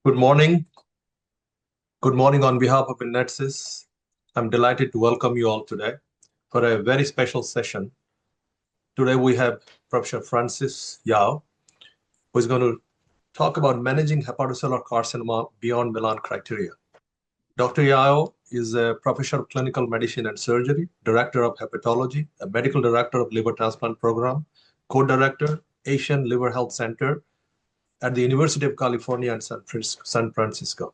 Good morning. Good morning on behalf of INEDSYS. I'm delighted to welcome you all today for a very special session. Today we have Professor Francis Yao, who is going to talk about managing hepatocellular carcinoma beyond Milan criteria. Dr. Yao is a professor of clinical medicine and surgery, director of hepatology, a medical director of liver transplant program, co-director, Asian Liver Health Center at the University of California in San Francisco.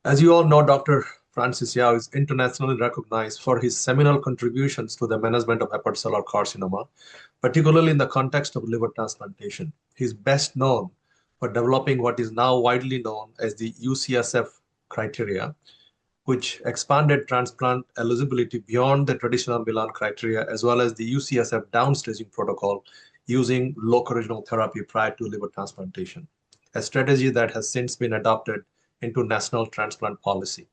As you all know, Dr. Francis Yao is internationally recognized for his seminal contributions to the management of hepatocellular carcinoma, particularly in the context of liver transplantation. He's best known for developing what is now widely known as the UCSF criteria, which expanded transplant eligibility beyond the traditional Milan criteria, as well as the UCSF downstaging protocol using locoregional therapy prior to liver transplantation, a strategy that has since been adopted into national transplant policy.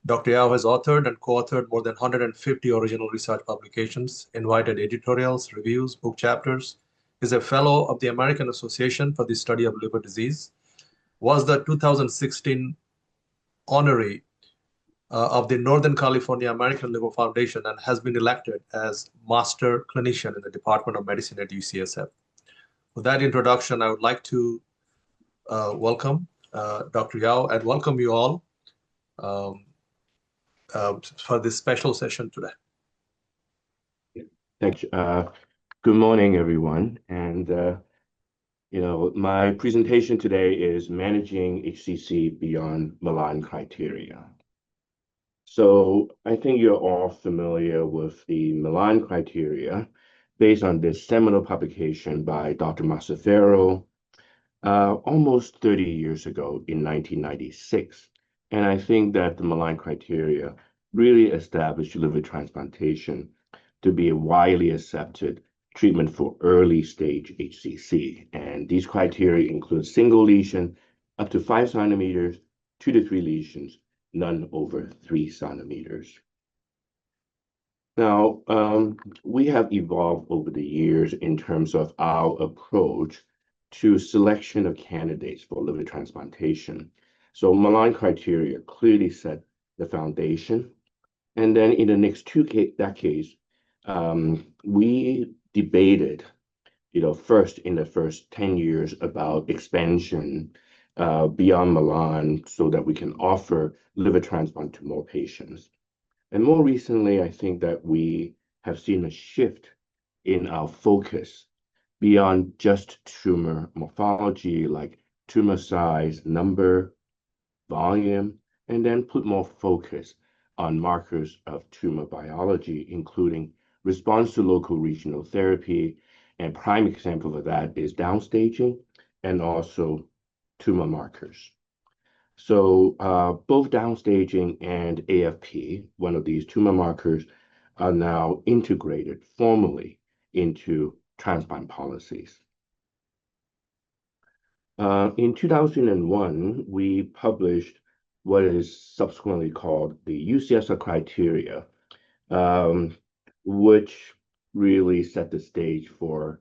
Dr. Yao has authored and co-authored more than 150 original research publications, invited editorials, reviews, book chapters, is a fellow of the American Association for the Study of Liver Disease, was the 2016 Honoree of the Northern California American Liver Foundation, and has been elected as Master Clinician in the Department of Medicine at UCSF. With that introduction, I would like to welcome Dr. Yao and welcome you all for this special session today. Thanks. Good morning, everyone. And, my presentation today is managing HCC beyond Milan criteria. So I think you're all familiar with the Milan criteria based on this seminal publication by Dr. Mazzaferro almost 30 years ago in 1996. And I think that the Milan criteria really established liver transplantation to be a widely accepted treatment for early stage HCC. And these criteria include single lesion up to 5 centimeters, 2 to 3 lesions, none over 3 centimeters. Now, we have evolved over the years in terms of our approach to selection of candidates for liver transplantation. So Milan criteria clearly set the foundation. And then in the next 2 decades, we debated, first in the first 10 years about expansion beyond Milan so that we can offer liver transplant to more patients. And more recently, I think that we have seen a shift in our focus beyond just tumor morphology, like tumor size, number, volume, and then put more focus on markers of tumor biology, including response to local regional therapy. And prime example of that is downstaging and also tumor markers. So both downstaging and AFP, one of these tumor markers, are now integrated formally into transplant policies. In 2001, we published what is subsequently called the UCSF criteria, which really set the stage for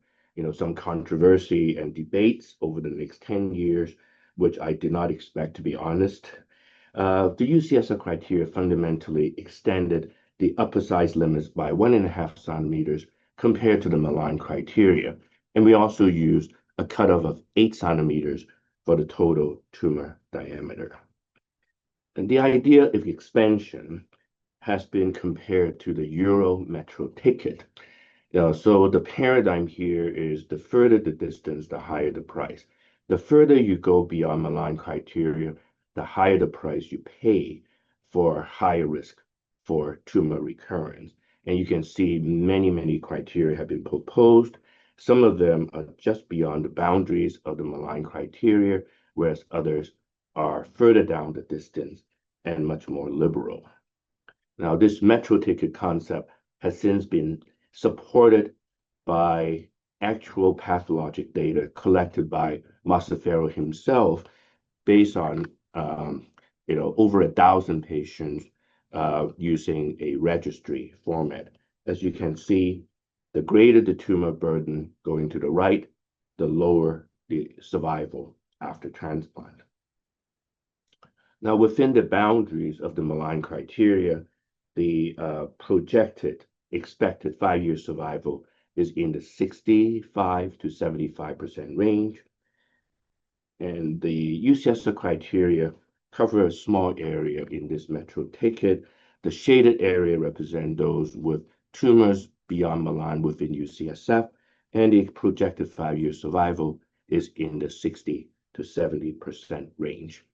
some controversy and debates over the next 10 years, which I did not expect, to be honest. The UCSF criteria fundamentally extended the upper size limits by 1.5 centimeters compared to the Milan criteria. And we also used a cutoff of 8 centimeters for the total tumor diameter. And the idea of expansion has been compared to the Euro metro ticket. So the paradigm here is the further the distance, the higher the price. The further you go beyond Milan criteria, the higher the price you pay for higher risk for tumor recurrence. And you can see many criteria have been proposed. Some of them are just beyond the boundaries of the Milan criteria, whereas others are further down the distance and much more liberal. Now, this metro ticket concept has since been supported by actual pathologic data collected by Mazzaferro himself based on over 1,000 patients using a registry format. As you can see, the greater the tumor burden going to the right, the lower the survival after transplant. Now, within the boundaries of the Milan criteria, the projected expected 5-year survival is in the 65 to 75% range. And the UCSF criteria cover a small area in this metro ticket. The shaded area represent those with tumors beyond Milan within UCSF, and the projected 5-year survival is in the 60 to 70% range.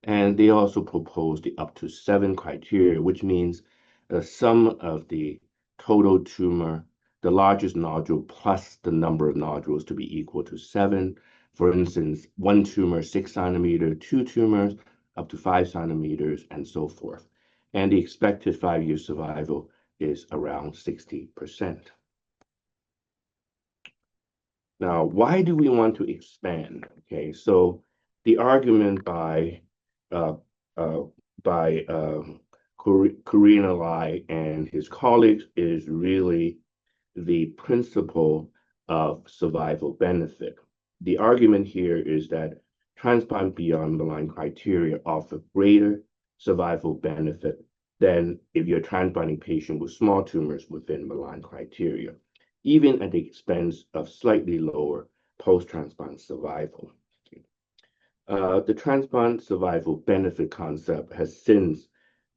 And they also proposed the up to 7 criteria, which means the sum of the total tumor, the largest nodule plus the number of nodules to be equal to 7. For instance, 1 tumor, 6 centimeters, 2 tumors, up to 5 centimeters, and so forth. And the expected 5-year survival is around 60%. Now, why do we want to expand? Okay, so the argument by Honoree and his colleagues is really the principle of survival benefit. The argument here is that transplant beyond Milan criteria offer greater survival benefit than if you're transplanting patient with small tumors within Milan criteria, even at the expense of slightly lower post-transplant survival. The transplant survival benefit concept has since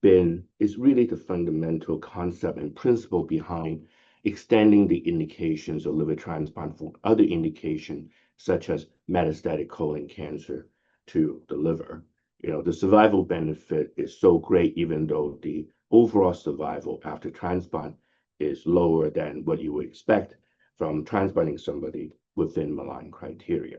is really the fundamental concept and principle behind extending the indications of liver transplant for other indications, such as metastatic colon cancer to the liver. The survival benefit is so great, even though the overall survival after transplant is lower than what you would expect from transplanting somebody within Milan criteria.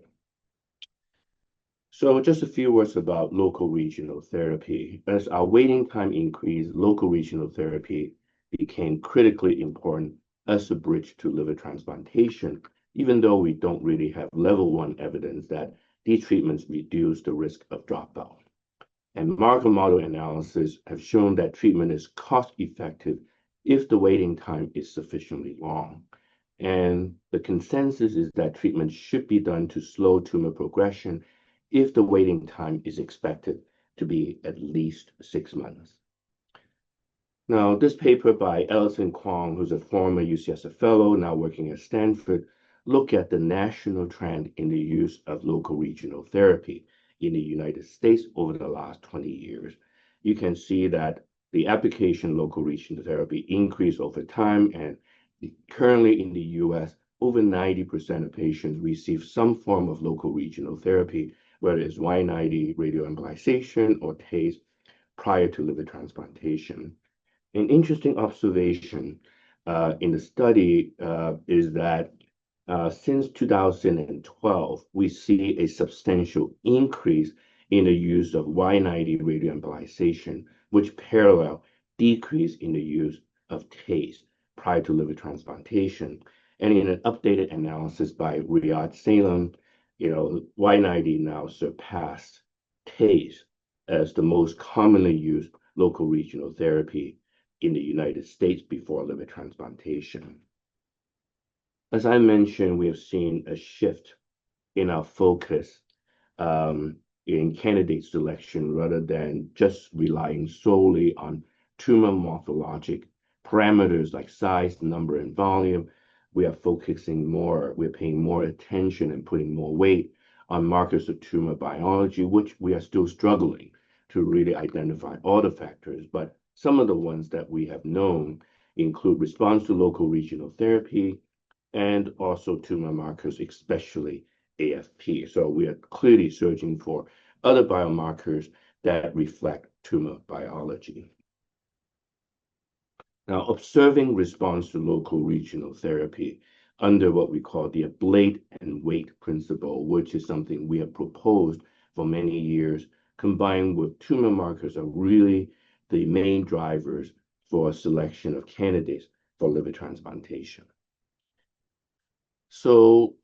So just a few words about local regional therapy. As our waiting time increased, local regional therapy became critically important as a bridge to liver transplantation, even though we don't really have level 1 evidence that these treatments reduce the risk of dropout. And marker model analysis have shown that treatment is cost effective if the waiting time is sufficiently long. And the consensus is that treatment should be done to slow tumor progression if the waiting time is expected to be at least 6 months. Now, this paper by Ellison Kwong, who's a former UCSF fellow, now working at Stanford, look at the national trend in the use of local regional therapy in the United States over the last 20 years. You can see that the application of local regional therapy increased over time, and currently in the US, over 90% of patients receive some form of local regional therapy, whether it's Y90 radioembolization or TACE prior to liver transplantation. An interesting observation in the study is that since 2012, we see a substantial increase in the use of Y90 radioembolization, which parallel decrease in the use of TACE prior to liver transplantation. And in an updated analysis by Riyad Salem, Y90 now surpassed TACE as the most commonly used local regional therapy in the United States before liver transplantation. As I mentioned, we have seen a shift in our focus in candidate selection rather than just relying solely on tumor morphologic parameters like size, number, and volume. We are focusing more, we're paying more attention and putting more weight on markers of tumor biology, which we are still struggling to really identify all the factors. But some of the ones that we have known include response to local regional therapy and also tumor markers, especially AFP. So we are clearly searching for other biomarkers that reflect tumor biology. Now, observing response to local regional therapy under what we call the ablate and wait principle, which is something we have proposed for many years, combined with tumor markers, are really the main drivers for selection of candidates for liver transplantation. So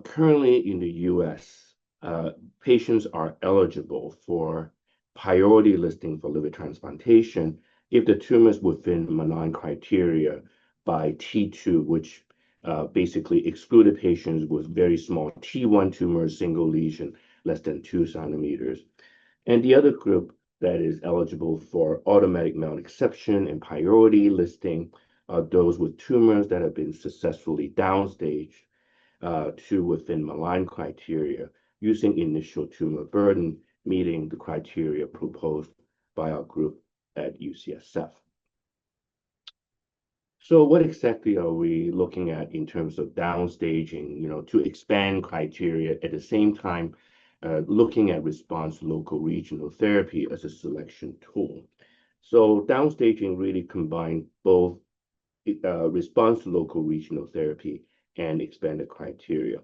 currently in the US, patients are eligible for priority listing for liver transplantation if the tumor is within Milan criteria by T2, which basically excluded patients with very small T1 tumors, single lesion, less than 2 centimeters. And the other group that is eligible for automatic MELD exception and priority listing are those with tumors that have been successfully downstaged to within malign criteria using initial tumor burden meeting the criteria proposed by our group at UCSF. So what exactly are we looking at in terms of downstaging, to expand criteria at the same time looking at response local regional therapy as a selection tool? So downstaging really combines both response to local regional therapy and expanded criteria.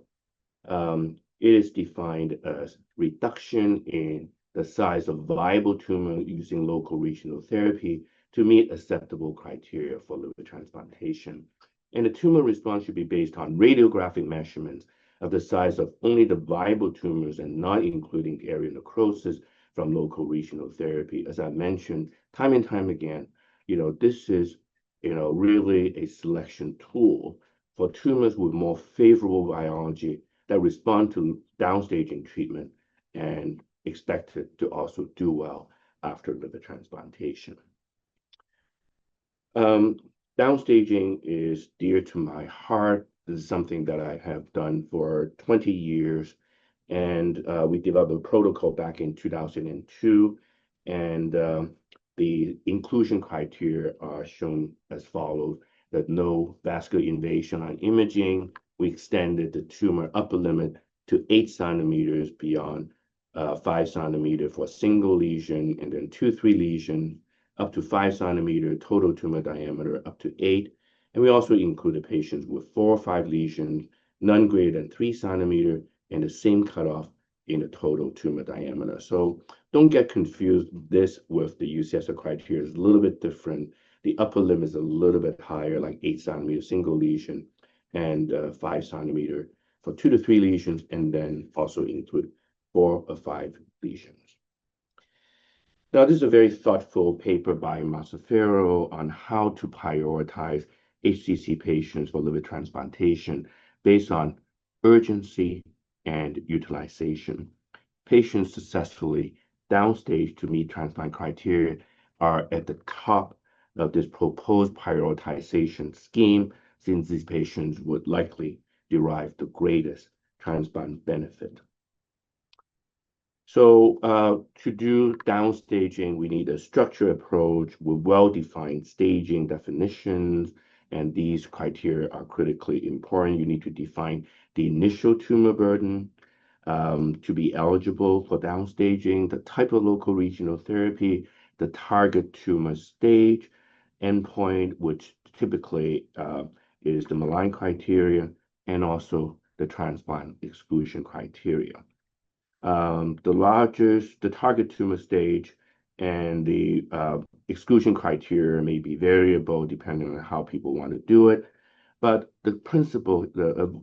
It is defined as reduction in the size of viable tumor using local regional therapy to meet acceptable criteria for liver transplantation. And the tumor response should be based on radiographic measurements of the size of only the viable tumors and not including the area necrosis from local regional therapy. As I mentioned time and time again, this is really a selection tool for tumors with more favorable biology that respond to downstaging treatment and expected to also do well after liver transplantation. Downstaging is dear to my heart. This is something that I have done for 20 years, and we developed a protocol back in 2002, and the inclusion criteria are shown as follows: that no vascular invasion on imaging. We extended the tumor upper limit to 8 centimeters beyond 5 centimeter for a single lesion, and then 2-3 lesions up to 5 centimeter total tumor diameter up to 8. And we also included patients with 4 or 5 lesions, none greater than 3 centimeter, and the same cutoff in the total tumor diameter. So don't get confused. This with the UCSF criteria is a little bit different. The upper limit is a little bit higher, like 8 centimeter single lesion and 5 centimeter for 2 to 3 lesions, and then also include 4 or 5 lesions. Now, this is a very thoughtful paper by Mazzaferro on how to prioritize HCC patients for liver transplantation based on urgency and utilization. Patients successfully downstage to meet transplant criteria are at the top of this proposed prioritization scheme, since these patients would likely derive the greatest transplant benefit. So to do downstaging, we need a structured approach with well-defined staging definitions, and these criteria are critically important. You need to define the initial tumor burden to be eligible for downstaging, the type of local regional therapy, the target tumor stage, endpoint, which typically is the malign criteria, and also the transplant exclusion criteria. The target tumor stage and the exclusion criteria may be variable depending on how people want to do it. But the principle,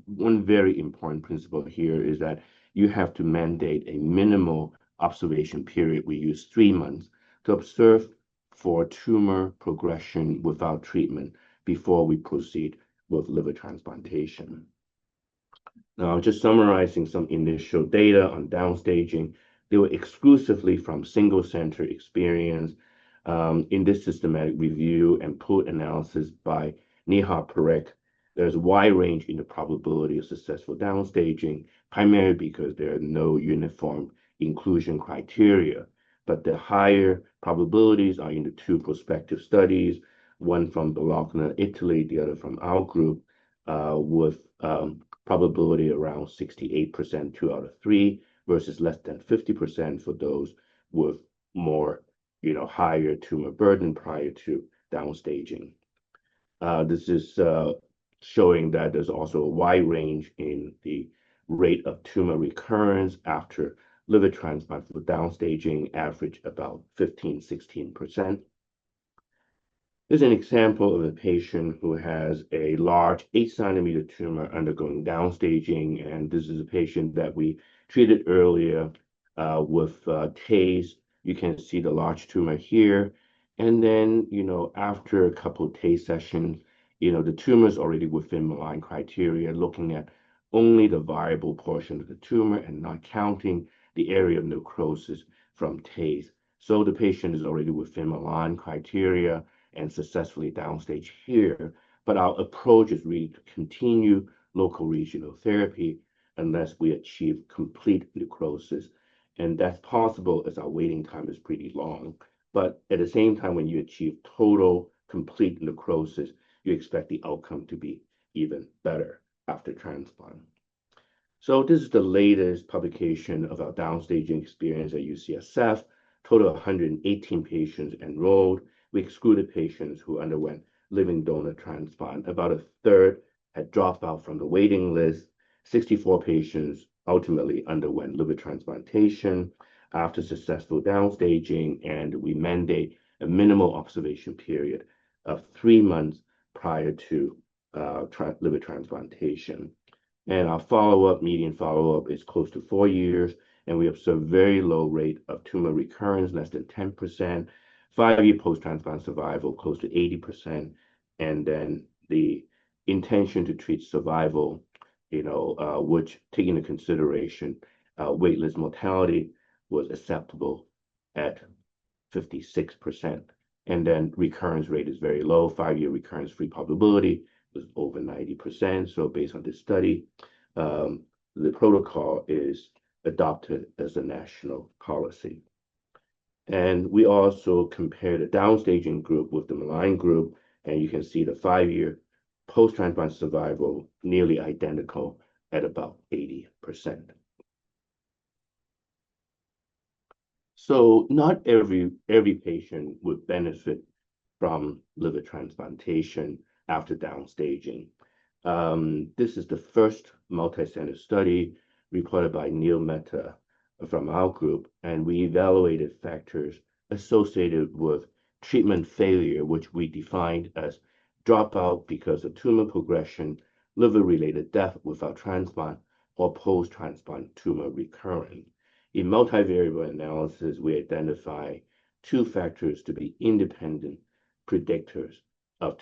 one very important principle here is that you have to mandate a minimal observation period. We use 3 months to observe for tumor progression without treatment before we proceed with liver transplantation. Now, just summarizing some initial data on downstaging, they were exclusively from single center experience. In this systematic review and pooled analysis by Nihar Parekh, there's a wide range in the probability of successful downstaging, primarily because there are no uniform inclusion criteria. But the higher probabilities are in the 2 prospective studies, one from Bologna, Italy, the other from our group, with probability around 68%, 2 out of 3, versus less than 50% for those with more, higher tumor burden prior to downstaging. This is showing that there's also a wide range in the rate of tumor recurrence after liver transplant for downstaging, average about 15-16%. This is an example of a patient who has a large 8-centimeter tumor undergoing downstaging, and this is a patient that we treated earlier with TACE. You can see the large tumor here, and then after a couple of TACE sessions, the tumor is already within malign criteria, looking at only the viable portion of the tumor and not counting the area of necrosis from TACE. So the patient is already within Milan criteria and successfully downstage here. But our approach is really to continue local regional therapy unless we achieve complete necrosis. And that's possible as our waiting time is pretty long. But at the same time, when you achieve total complete necrosis, you expect the outcome to be even better after transplant. So this is the latest publication of our downstaging experience at UCSF. Total of 118 patients enrolled. We excluded patients who underwent living donor transplant. About a third had dropped out from the waiting list. 64 patients ultimately underwent liver transplantation after successful downstaging, and we mandate a minimal observation period of 3 months prior to liver transplantation. And our follow-up, median follow-up is close to 4 years, and we observe very low rate of tumor recurrence, less than 10%, 5-year post-transplant survival, close to 80%, and then the intention to treat survival, which take into consideration waitlist mortality was acceptable at 56%. And then recurrence rate is very low, 5-year recurrence-free probability was over 90%. So based on this study, the protocol is adopted as a national policy. And we also compare the downstaging group with the Milan group, and you can see the 5-year post-transplant survival nearly identical at about 80%. So not every patient would benefit from liver transplantation after downstaging. This is the first multi-center study reported by Neil Mehta from our group, and we evaluated factors associated with treatment failure, which we defined as dropout because of tumor progression, liver-related death without transplant, or post-transplant tumor recurrence. In multivariable analysis, we identify 2 factors to be independent predictors of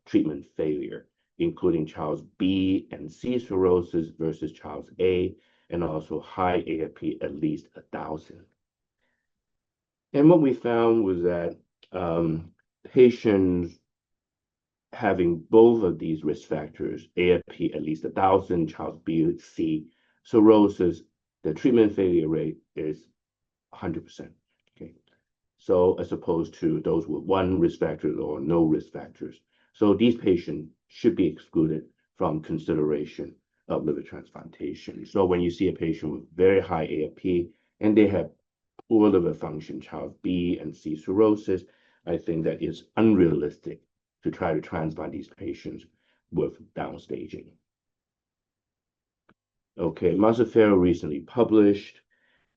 treatment failure, including Charles B and C cirrhosis versus Charles A, and also high AFP at least 1,000. And what we found was that patients having both of these risk factors, AFP at least 1,000, Charles B, C cirrhosis, the treatment failure rate is 100%. Okay, so as opposed to those with 1 risk factor or no risk factors. So these patients should be excluded from consideration of liver transplantation. So when you see a patient with very high AFP and they have poor liver function, Charles B and C cirrhosis, I think that is unrealistic to try to transplant these patients with downstaging. Okay, Mazzaferro recently published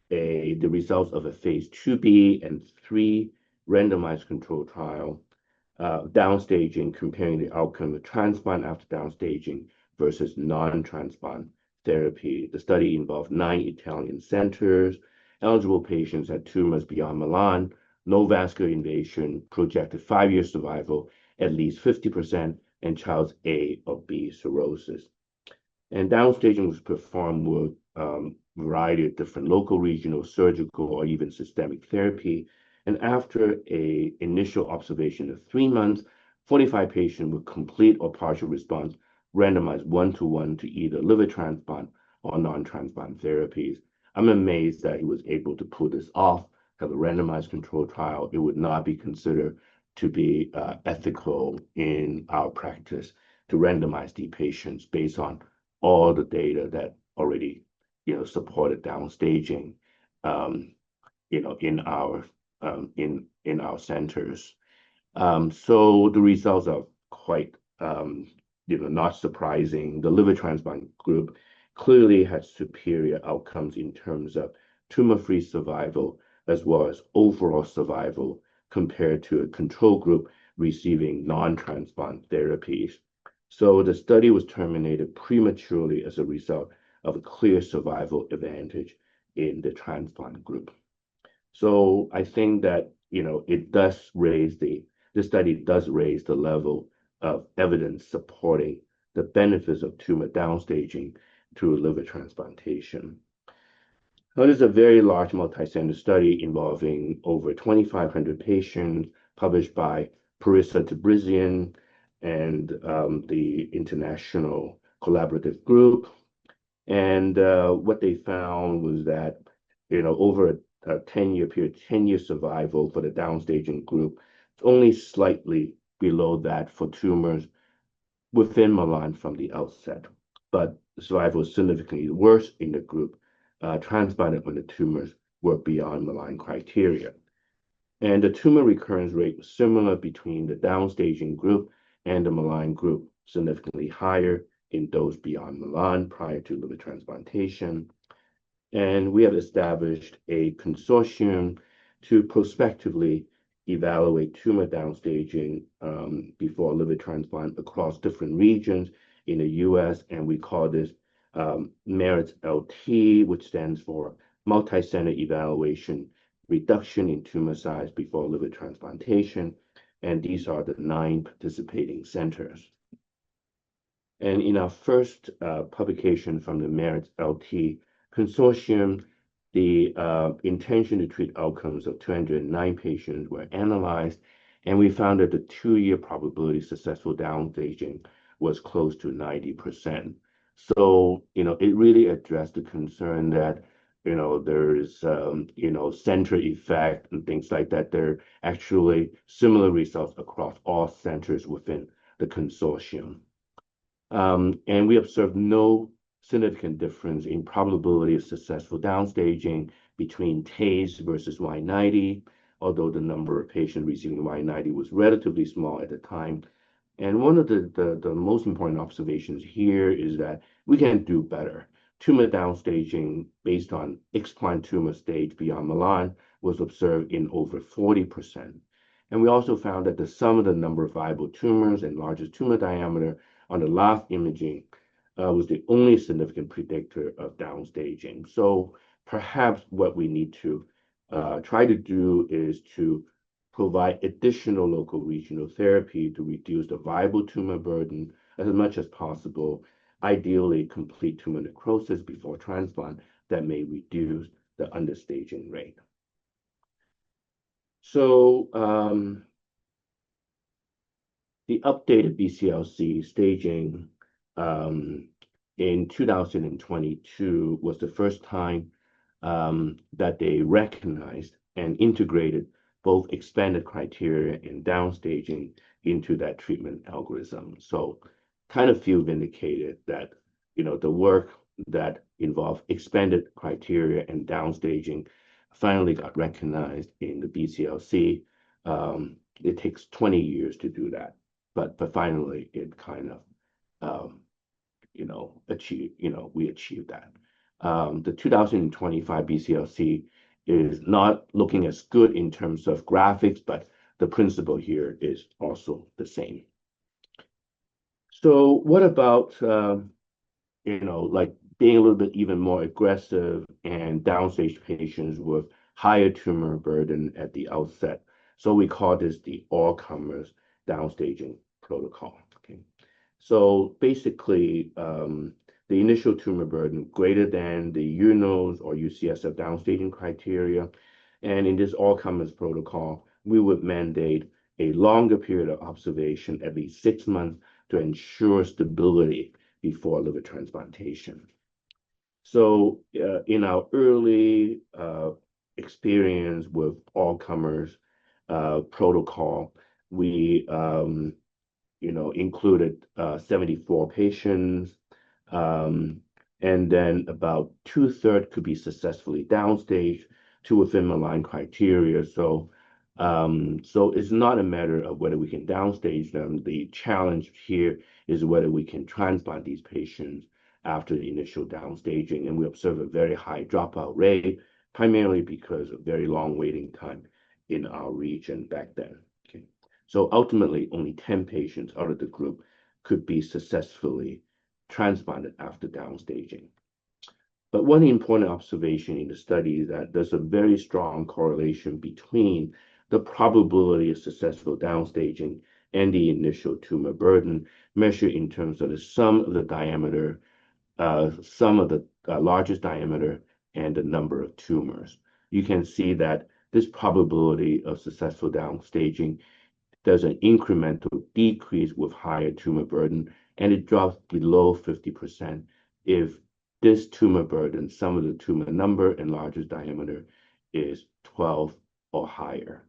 the results of a phase 2b and 3 randomized control trial, downstaging, comparing the outcome of transplant after downstaging versus non-transplant therapy. The study involved 9 Italian centers. Eligible patients had tumors beyond Milan, no vascular invasion, projected 5-year survival, at least 50%, and Charles A or B cirrhosis. And downstaging was performed with a variety of different local, regional, surgical, or even systemic therapy. And after an initial observation of 3 months, 45 patients with complete or partial response randomized 1-to-1 to either liver transplant or non-transplant therapies. I'm amazed that he was able to pull this off, have a randomized control trial. It would not be considered to be ethical in our practice to randomize these patients based on all the data that already, supported downstaging, in our centers. So the results are quite, not surprising. The liver transplant group clearly had superior outcomes in terms of tumor-free survival as well as overall survival compared to a control group receiving non-transplant therapies. So the study was terminated prematurely as a result of a clear survival advantage in the transplant group. So I think that, this study does raise the level of evidence supporting the benefits of tumor downstaging through liver transplantation. Well, this is a very large multi-center study involving over 2,500 patients, published by Parissa Tabrizian and the International Collaborative Group. And what they found was that, over a 10-year period, 10-year survival for the downstaging group, it's only slightly below that for tumors within Milan from the outset. But survival was significantly worse in the group transplanted when the tumors were beyond Milan criteria. And the tumor recurrence rate was similar between the downstaging group and the Milan group, significantly higher in those beyond Milan prior to liver transplantation. And we have established a consortium to prospectively evaluate tumor downstaging before liver transplant across different regions in the US. And we call this MERITS-LT, which stands for Multi-Center Evaluation Reduction in Tumor Size Before Liver Transplantation. And these are the 9 participating centers. And in our first publication from the MERITS-LT consortium, the intention to treat outcomes of 209 patients were analyzed, and we found that the 2-year probability of successful downstaging was close to 90%. So, it really addressed the concern that, there's, center effect and things like that. There are actually similar results across all centers within the consortium. And we observed no significant difference in probability of successful downstaging between TACE versus Y90, although the number of patients receiving Y90 was relatively small at the time. And one of the most important observations here is that we can do better. Tumor downstaging based on explant tumor stage beyond Milan was observed in over 40%. And we also found that the sum of the number of viable tumors and largest tumor diameter on the last imaging was the only significant predictor of downstaging. So perhaps what we need to try to do is to provide additional local regional therapy to reduce the viable tumor burden as much as possible, ideally complete tumor necrosis before transplant that may reduce the understaging rate. So the updated BCLC staging in 2022 was the first time that they recognized and integrated both expanded criteria and downstaging into that treatment algorithm. So kind of feel vindicated that, the work that involved expanded criteria and downstaging finally got recognized in the BCLC. It takes 20 years to do that, but finally it kind of, we achieved that. The 2025 BCLC is not looking as good in terms of graphics, but the principle here is also the same. So what about, like being a little bit even more aggressive and downstage patients with higher tumor burden at the outset? So we call this the all-comers downstaging protocol. Okay. So basically, the initial tumor burden greater than the UNOS or UCSF downstaging criteria. And in this all-comers protocol, we would mandate a longer period of observation, at least 6 months, to ensure stability before liver transplantation. So in our early experience with all-comers protocol, we included 74 patients, and then about 2/3 could be successfully downstaged to within Milan criteria. So it's not a matter of whether we can downstage them. The challenge here is whether we can transplant these patients after the initial downstaging. And we observe a very high dropout rate, primarily because of very long waiting time in our region back then. Okay. So ultimately, only 10 patients out of the group could be successfully transplanted after downstaging. But one important observation in the study is that there's a very strong correlation between the probability of successful downstaging and the initial tumor burden measured in terms of the sum of the diameter, sum of the largest diameter and the number of tumors. You can see that this probability of successful downstaging does an incremental decrease with higher tumor burden, and it drops below 50% if this tumor burden, sum of the tumor number and largest diameter, is 12 or higher.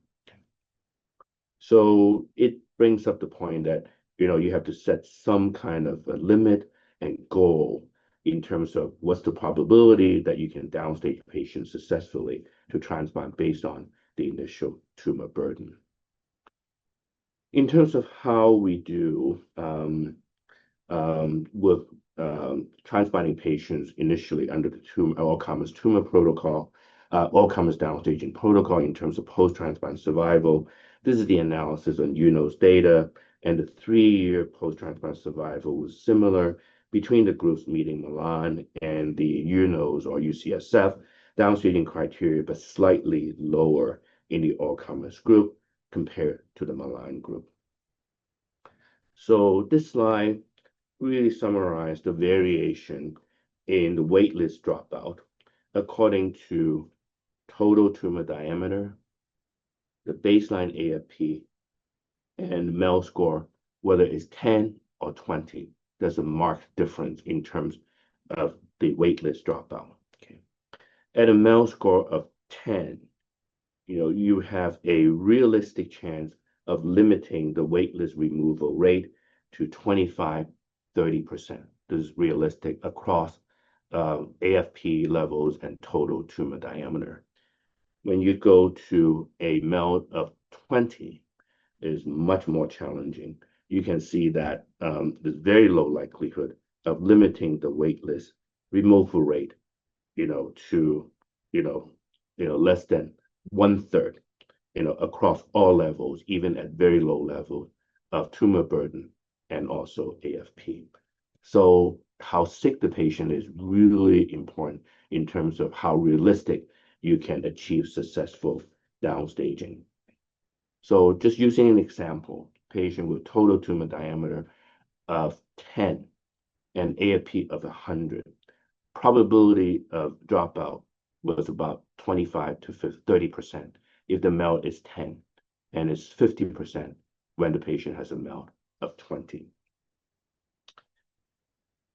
So it brings up the point that you have to set some kind of a limit and goal in terms of what's the probability that you can downstage patients successfully to transplant based on the initial tumor burden. In terms of how we do with transplanting patients initially under the all-comers tumor protocol, all-comers downstaging protocol in terms of post-transplant survival. This is the analysis on UNOS data, and the 3-year post-transplant survival was similar between the groups meeting Milan and the UNOS or UCSF downstaging criteria, but slightly lower in the all-comers group compared to the Milan group. So this slide really summarized the variation in the waitlist dropout according to total tumor diameter, the baseline AFP, and MEL score, whether it's 10 or 20. There's a marked difference in terms of the waitlist dropout. Okay. At a MEL score of 10, you have a realistic chance of limiting the waitlist removal rate to 25-30%. This is realistic across AFP levels and total tumor diameter. When you go to a MEL of 20, it is much more challenging. You can see that there's very low likelihood of limiting the waitlist removal rate, to less than 1/3, across all levels, even at very low levels of tumor burden and also AFP. So how sick the patient is really important in terms of how realistic you can achieve successful downstaging. So just using an example, patient with total tumor diameter of 10 and AFP of 100, probability of dropout was about 25 to 30% if the MEL is 10, and it's 50% when the patient has a MEL of 20.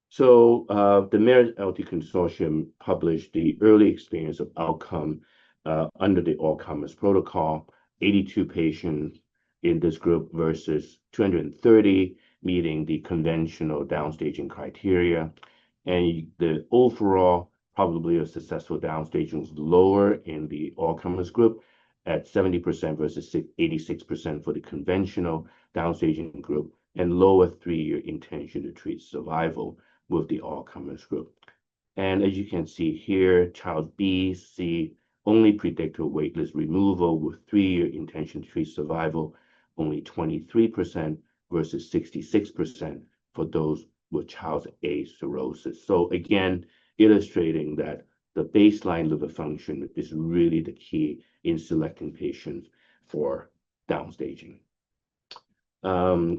So the MERIT-LT Consortium published the early experience of outcome under the all-comers protocol, 82 patients in this group versus 230 meeting the conventional downstaging criteria. And the overall probability of successful downstaging was lower in the all-comers group at 70% versus 86% for the conventional downstaging group, and lower 3-year intention to treat survival with the all-comers group. And as you can see here, child B, C, only predicted waitlist removal with 3-year intention to treat survival, only 23% versus 66% for those with child A cirrhosis. So again, illustrating that the baseline liver function is really the key in selecting patients for downstaging.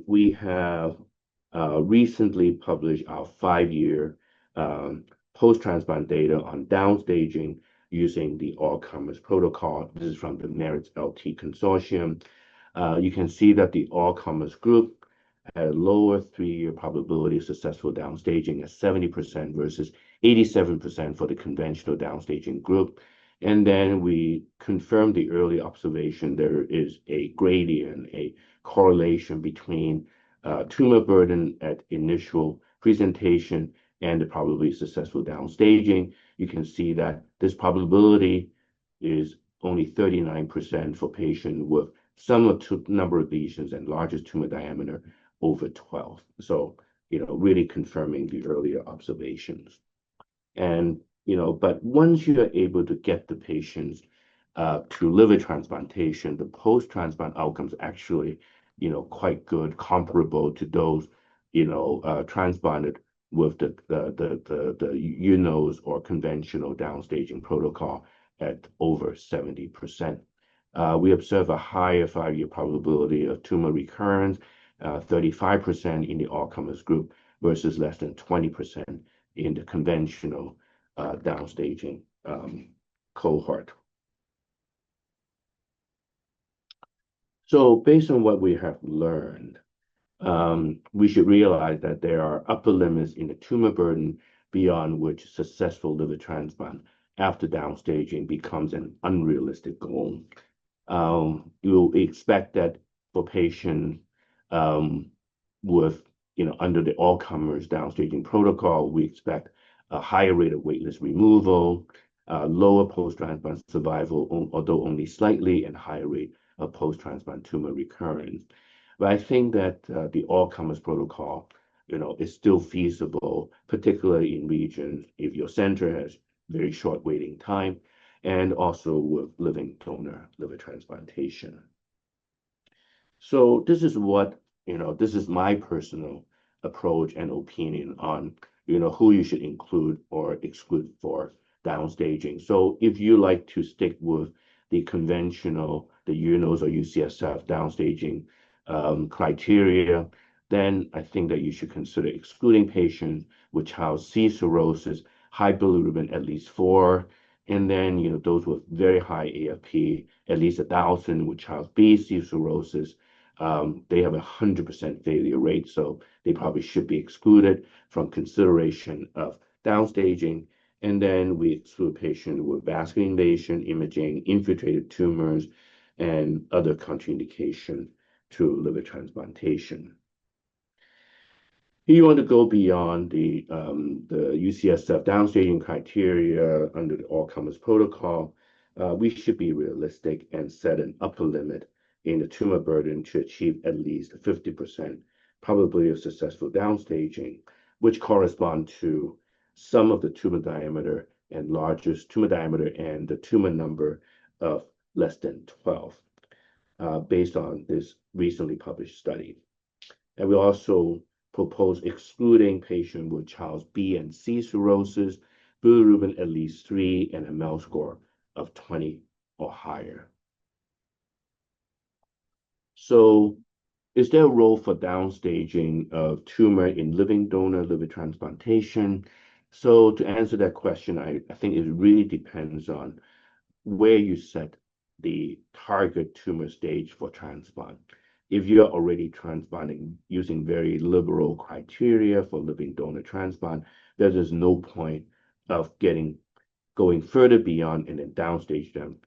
We have recently published our 5-year post-transplant data on downstaging using the all-comers protocol. This is from the MERIT-LT Consortium. You can see that the all-comers group had a lower 3-year probability of successful downstaging at 70% versus 87% for the conventional downstaging group. And then we confirmed the early observation there is a gradient, a correlation between tumor burden at initial presentation and the probability of successful downstaging. You can see that this probability is only 39% for patients with some number of lesions and largest tumor diameter over 12. So, really confirming the earlier observations. And, but once you are able to get the patients to liver transplantation, the post-transplant outcomes actually, quite good, comparable to those, transplanted with the UNOS or conventional downstaging protocol at over 70%. We observe a higher 5-year probability of tumor recurrence, 35% in the all-comers group versus less than 20% in the conventional downstaging cohort. So based on what we have learned, we should realize that there are upper limits in the tumor burden beyond which successful liver transplant after downstaging becomes an unrealistic goal. You expect that for patients with, under the all-comers downstaging protocol, we expect a higher rate of waitlist removal, lower post-transplant survival, although only slightly, and higher rate of post-transplant tumor recurrence. But I think that the all-comers protocol, is still feasible, particularly in regions if your center has very short waiting time, and also with living donor liver transplantation. So this is what, this is my personal approach and opinion on, who you should include or exclude for downstaging. So if you like to stick with the conventional, the UNOS or UCSF downstaging criteria, then I think that you should consider excluding patients with child C cirrhosis, high bilirubin at least 4, and then those with very high AFP, at least 1,000 with child B C cirrhosis. They have 100% failure rate, so they probably should be excluded from consideration of downstaging. And then we exclude patients with vascular invasion, imaging, infiltrated tumors, and other contraindication to liver transplantation. If you want to go beyond the UCSF downstaging criteria under the all-comers protocol, we should be realistic and set an upper limit in the tumor burden to achieve at least 50% probability of successful downstaging, which correspond to sum of the tumor diameter and largest tumor diameter and the tumor number of less than 12, based on this recently published study. And we also propose excluding patients with child B and C cirrhosis, bilirubin at least 3, and a MEL score of 20 or higher. So is there a role for downstaging of tumor in living donor liver transplantation? So to answer that question, I think it really depends on where you set the target tumor stage for transplant. If you're already transplanting using very liberal criteria for living donor transplant, there is no point of going further beyond and then downstage them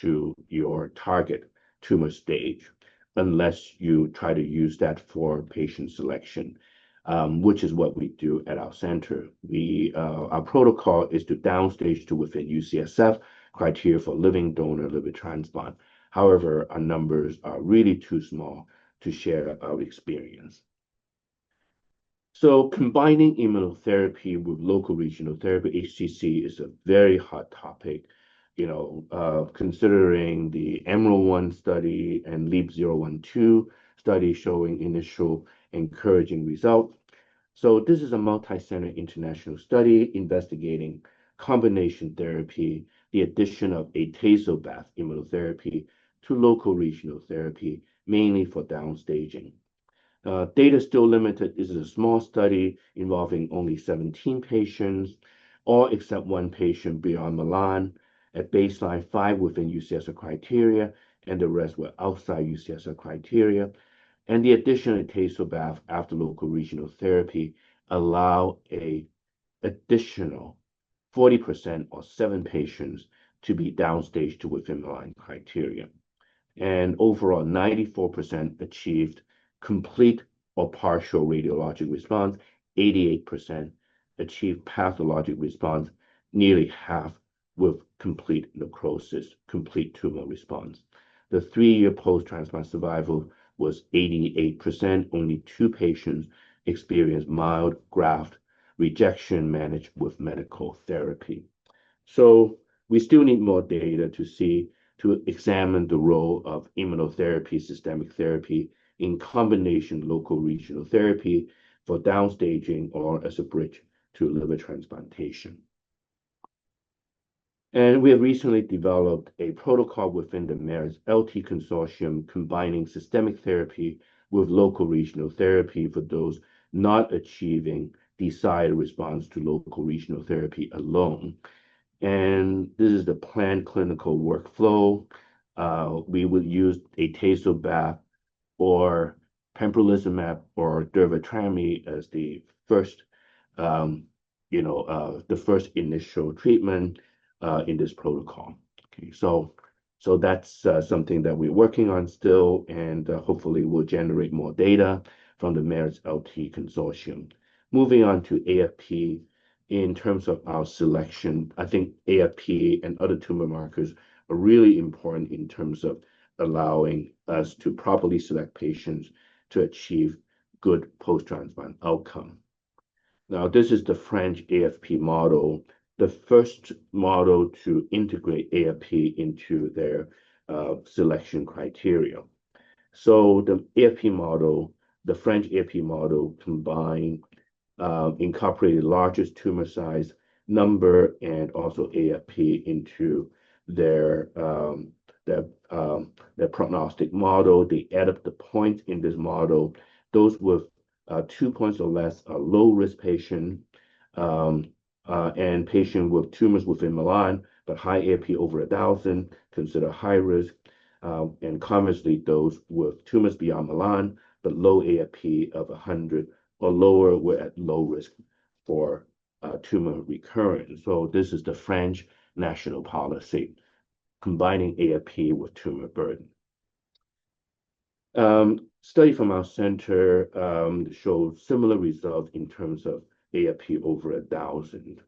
to your target tumor stage, unless you try to use that for patient selection, which is what we do at our center. Our protocol is to downstage to within UCSF criteria for living donor liver transplant. However, our numbers are really too small to share our experience. So combining immunotherapy with local regional therapy, HCC, is a very hot topic. Considering the EMERALD-1 study and LEAP-012 study showing initial encouraging results. So this is a multi-center international study investigating combination therapy, the addition of atezo-bev immunotherapy to local regional therapy, mainly for downstaging. Data still limited. This is a small study involving only 17 patients, all except one patient beyond Milan, at baseline 5 within UCSF criteria, and the rest were outside UCSF criteria. And the addition of atezo-bev after local regional therapy allow a additional 40% or 7 patients to be downstage to within Milan criteria. And overall, 94% achieved complete or partial radiologic response, 88% achieved pathologic response, nearly half with complete necrosis, complete tumor response. The 3-year post-transplant survival was 88%. Only 2 patients experienced mild graft rejection managed with medical therapy. So we still need more data to examine the role of immunotherapy, systemic therapy in combination local regional therapy for downstaging or as a bridge to liver transplantation. And we have recently developed a protocol within the MERITS LT consortium combining systemic therapy with local regional therapy for those not achieving desired response to local regional therapy alone. And this is the planned clinical workflow. We would use atezolizumab or pembrolizumab or durvalumab as the first, um, the first initial treatment in this protocol. Okay, so that's something that we're working on still, and hopefully we'll generate more data from the MERITS LT consortium. Moving on to AFP, in terms of our selection, I think AFP and other tumor markers are really important in terms of allowing us to properly select patients to achieve good post-transplant outcome. Now, this is the French AFP model, the first model to integrate AFP into their selection criteria. So the AFP model, the French AFP model incorporated largest tumor size number and also AFP into their prognostic model. They add up the points in this model. Those with 2 points or less are low-risk patient, and patient with tumors within Milan, but high AFP over 1,000, consider high risk. And conversely, those with tumors beyond Milan, but low AFP of 100 or lower were at low risk for tumor recurrence. So this is the French national policy, combining AFP with tumor burden. Study from our center showed similar results in terms of AFP over 1,000.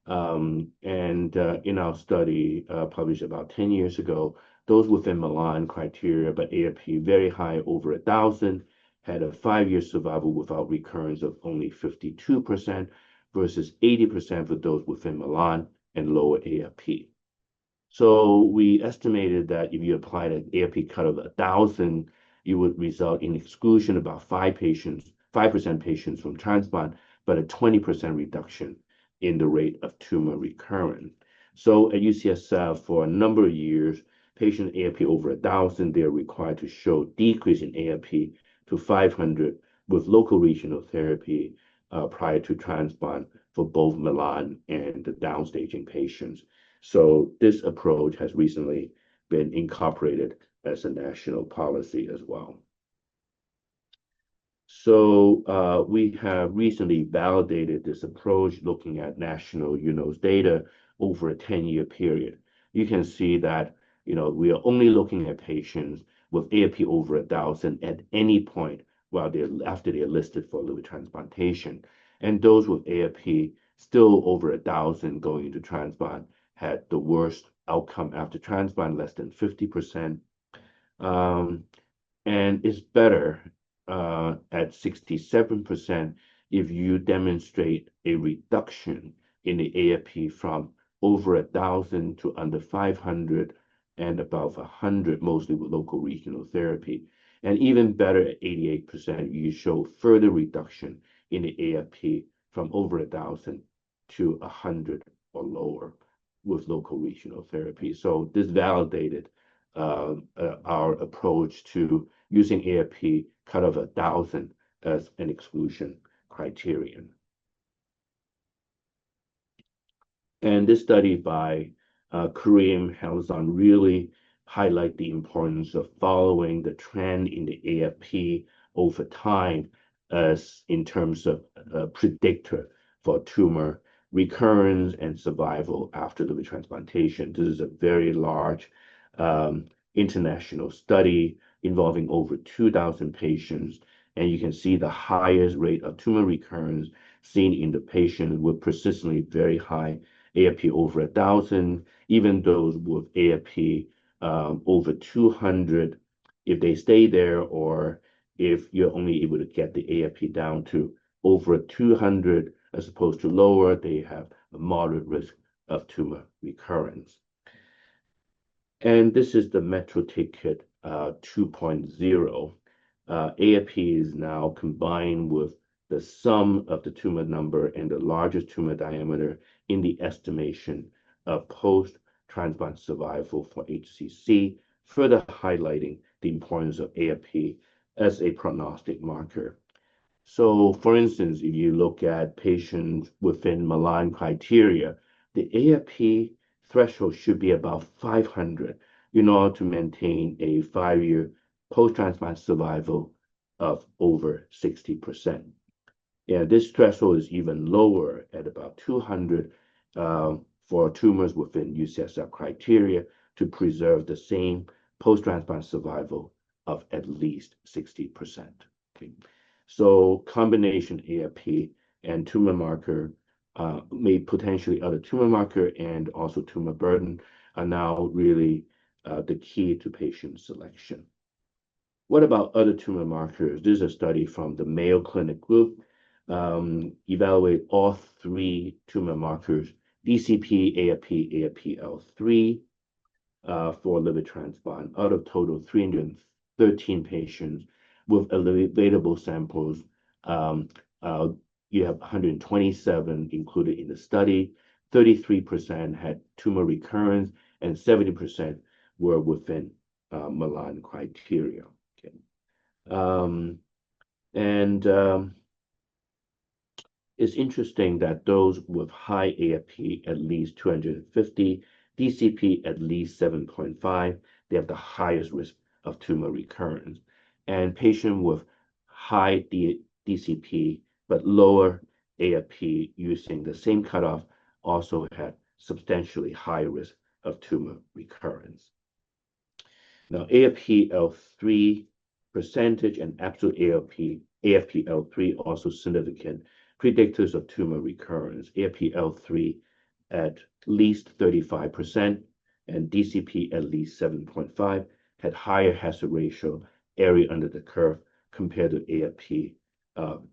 And in our study published about 10 years ago, those within Milan criteria, but AFP very high over 1,000, had a 5-year survival without recurrence of only 52% versus 80% for those within Milan and lower AFP. So we estimated that if you applied an AFP cut of 1,000, you would result in exclusion of about 5% patients from transplant, but a 20% reduction in the rate of tumor recurrence. So at UCSF, for a number of years, patient AFP over 1,000, they're required to show decrease in AFP to 500 with locoregional therapy prior to transplant for both Milan and the downstaging patients. So this approach has recently been incorporated as a national policy as well. So we have recently validated this approach looking at national UNOS data over a 10-year period. You can see that we are only looking at patients with AFP over 1,000 at any point while after they're listed for liver transplantation. And those with AFP still over 1,000 going into transplant had the worst outcome after transplant, less than 50%. And it's better at 67% if you demonstrate a reduction in the AFP from over 1,000 to under 500 and above 100, mostly with local regional therapy. And even better at 88%, you show further reduction in the AFP from over 1,000 to 100 or lower with local regional therapy. So this validated our approach to using AFP cut of 1,000 as an exclusion criterion. And this study by Karim Halzan really highlight the importance of following the trend in the AFP over time as in terms of a predictor for tumor recurrence and survival after liver transplantation. This is a very large international study involving over 2,000 patients, and you can see the highest rate of tumor recurrence seen in the patient with persistently very high AFP over 1,000, even those with AFP over 200, if they stay there, or if you're only able to get the AFP down to over 200 as opposed to lower, they have a moderate risk of tumor recurrence. And this is the Metro Ticket 2.0. AFP is now combined with the sum of the tumor number and the largest tumor diameter in the estimation of post-transplant survival for HCC, further highlighting the importance of AFP as a prognostic marker. So, for instance, if you look at patients within Milan criteria, the AFP threshold should be about 500 in order to maintain a 5-year post-transplant survival of over 60%. And this threshold is even lower at about 200 for tumors within UCSF criteria to preserve the same post-transplant survival of at least 60%. Okay. So combination AFP and tumor marker, may potentially other tumor marker and also tumor burden are now really the key to patient selection. What about other tumor markers? This is a study from the Mayo Clinic group, evaluate all 3 tumor markers, DCP, AFP, AFPL3, for liver transplant. Out of total 313 patients with available samples, you have 127 included in the study. 33% had tumor recurrence, and 70% were within Milan criteria. Okay. It's interesting that those with high AFP, at least 250, DCP at least 7.5, they have the highest risk of tumor recurrence. And patients with high DCP but lower AFP using the same cutoff also had substantially higher risk of tumor recurrence. Now, AFPL3 percentage and absolute AFPL3 also significant predictors of tumor recurrence. AFPL3 at least 35% and DCP at least 7.5 had higher hazard ratio area under the curve compared to AFP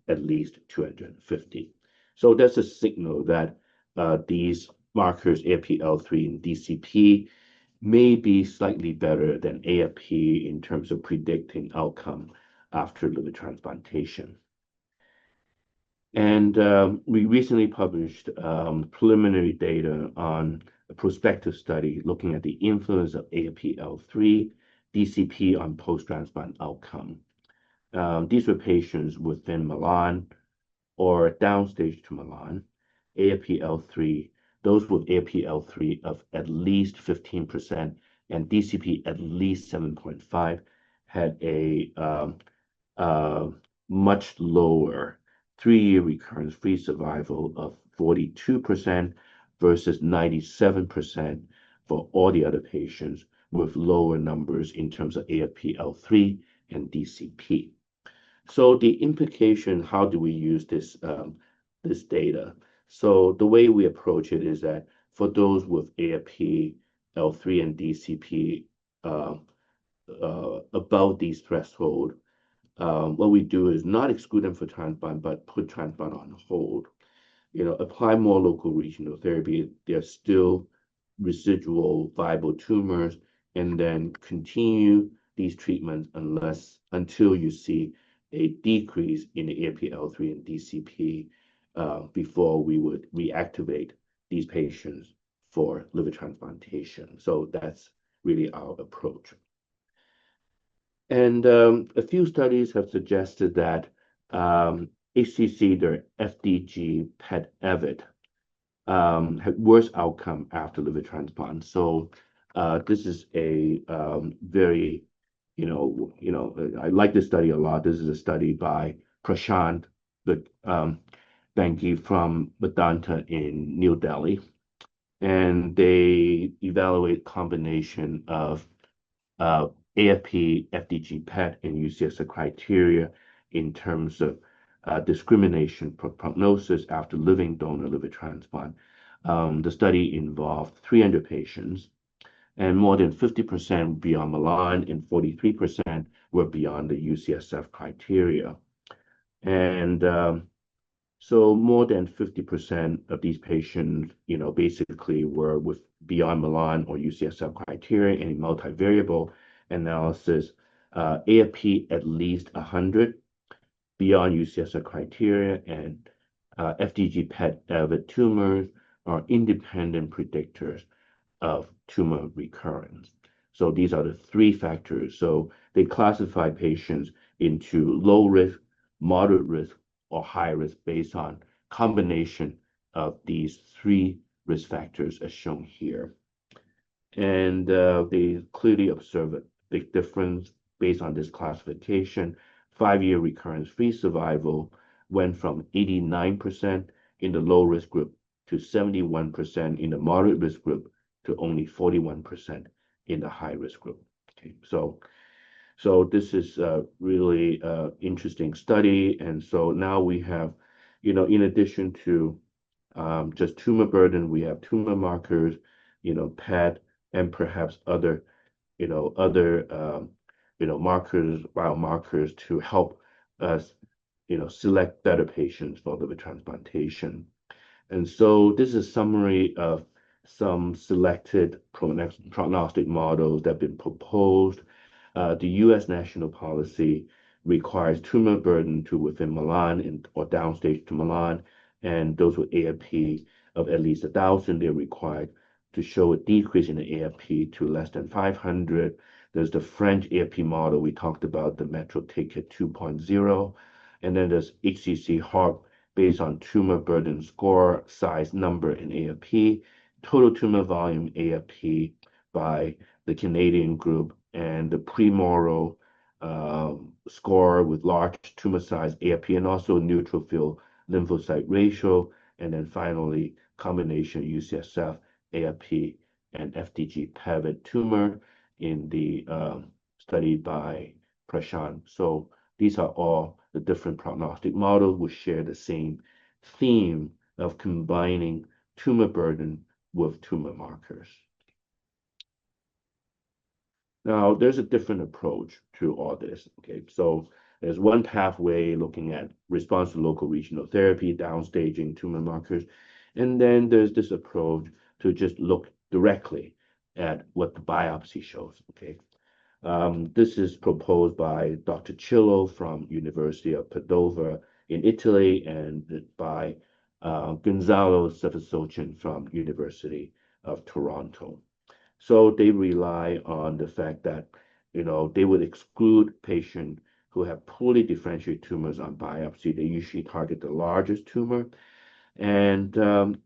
at least 250. So that's a signal that these markers, AFPL3 and DCP, may be slightly better than AFP in terms of predicting outcome after liver transplantation. And we recently published preliminary data on a prospective study looking at the influence of AFPL3, DCP on post-transplant outcome. These were patients within Milan or downstage to Milan, AFPL3, those with AFPL3 of at least 15% and DCP at least 7.5 had a much lower 3-year recurrence-free survival of 42% versus 97% for all the other patients with lower numbers in terms of AFPL3 and DCP. So the implication, how do we use this data? So the way we approach it is that for those with AFPL3 and DCP above these threshold, what we do is not exclude them for transplant, but put transplant on hold. Apply more local regional therapy. There are still residual viable tumors, and then continue these treatments until you see a decrease in the AFPL3 and DCP before we would reactivate these patients for liver transplantation. So that's really our approach. And a few studies have suggested that HCC, their FDG PET EVIT, had worse outcome after liver transplant. So this is a very, I like this study a lot. This is a study by Prashant Banki from Vedanta in New Delhi. And they evaluate combination of AFP, FDG PET, and UCSF criteria in terms of discrimination for prognosis after living donor liver transplant. The study involved 300 patients, and more than 50% beyond Milan and 43% were beyond the UCSF criteria. And so more than 50% of these patients, basically were with beyond Milan or UCSF criteria in a multivariable analysis, AFP at least 100 beyond UCSF criteria, and FDG PET EVIT tumors are independent predictors of tumor recurrence. So these are the 3 factors. So they classify patients into low risk, moderate risk, or high risk based on combination of these 3 risk factors as shown here. And they clearly observe a big difference based on this classification. 5-year recurrence-free survival went from 89% in the low-risk group to 71% in the moderate-risk group to only 41% in the high-risk group. Okay, so this is a really interesting study. And so now we have, in addition to just tumor burden, we have tumor markers, PET, and perhaps other, markers, biomarkers to help us, select better patients for liver transplantation. And so this is a summary of some selected prognostic models that have been proposed. The U.S. national policy requires tumor burden to within Milan or downstage to Milan, and those with AFP of at least 1,000, they're required to show a decrease in the AFP to less than 500. There's the French AFP model we talked about, the Metro Ticket 2.0, and then there's HCC HARP based on tumor burden score, size, number, and AFP, total tumor volume AFP by the Canadian group, and the pre-Moro score with large tumor size AFP, and also neutrophil lymphocyte ratio, and then finally combination UCSF, AFP, and FDG PAVIT tumor in the study by Prashant. So these are all the different prognostic models which share the same theme of combining tumor burden with tumor markers. Now, there's a different approach to all this. Okay, so there's one pathway looking at response to local regional therapy, downstaging tumor markers, and then there's this approach to just look directly at what the biopsy shows. Okay, this is proposed by Dr. Cillo from University of Padova in Italy, and by Gonzalo Cefasocin from University of Toronto. So they rely on the fact that, they would exclude patients who have poorly differentiated tumors on biopsy. They usually target the largest tumor. And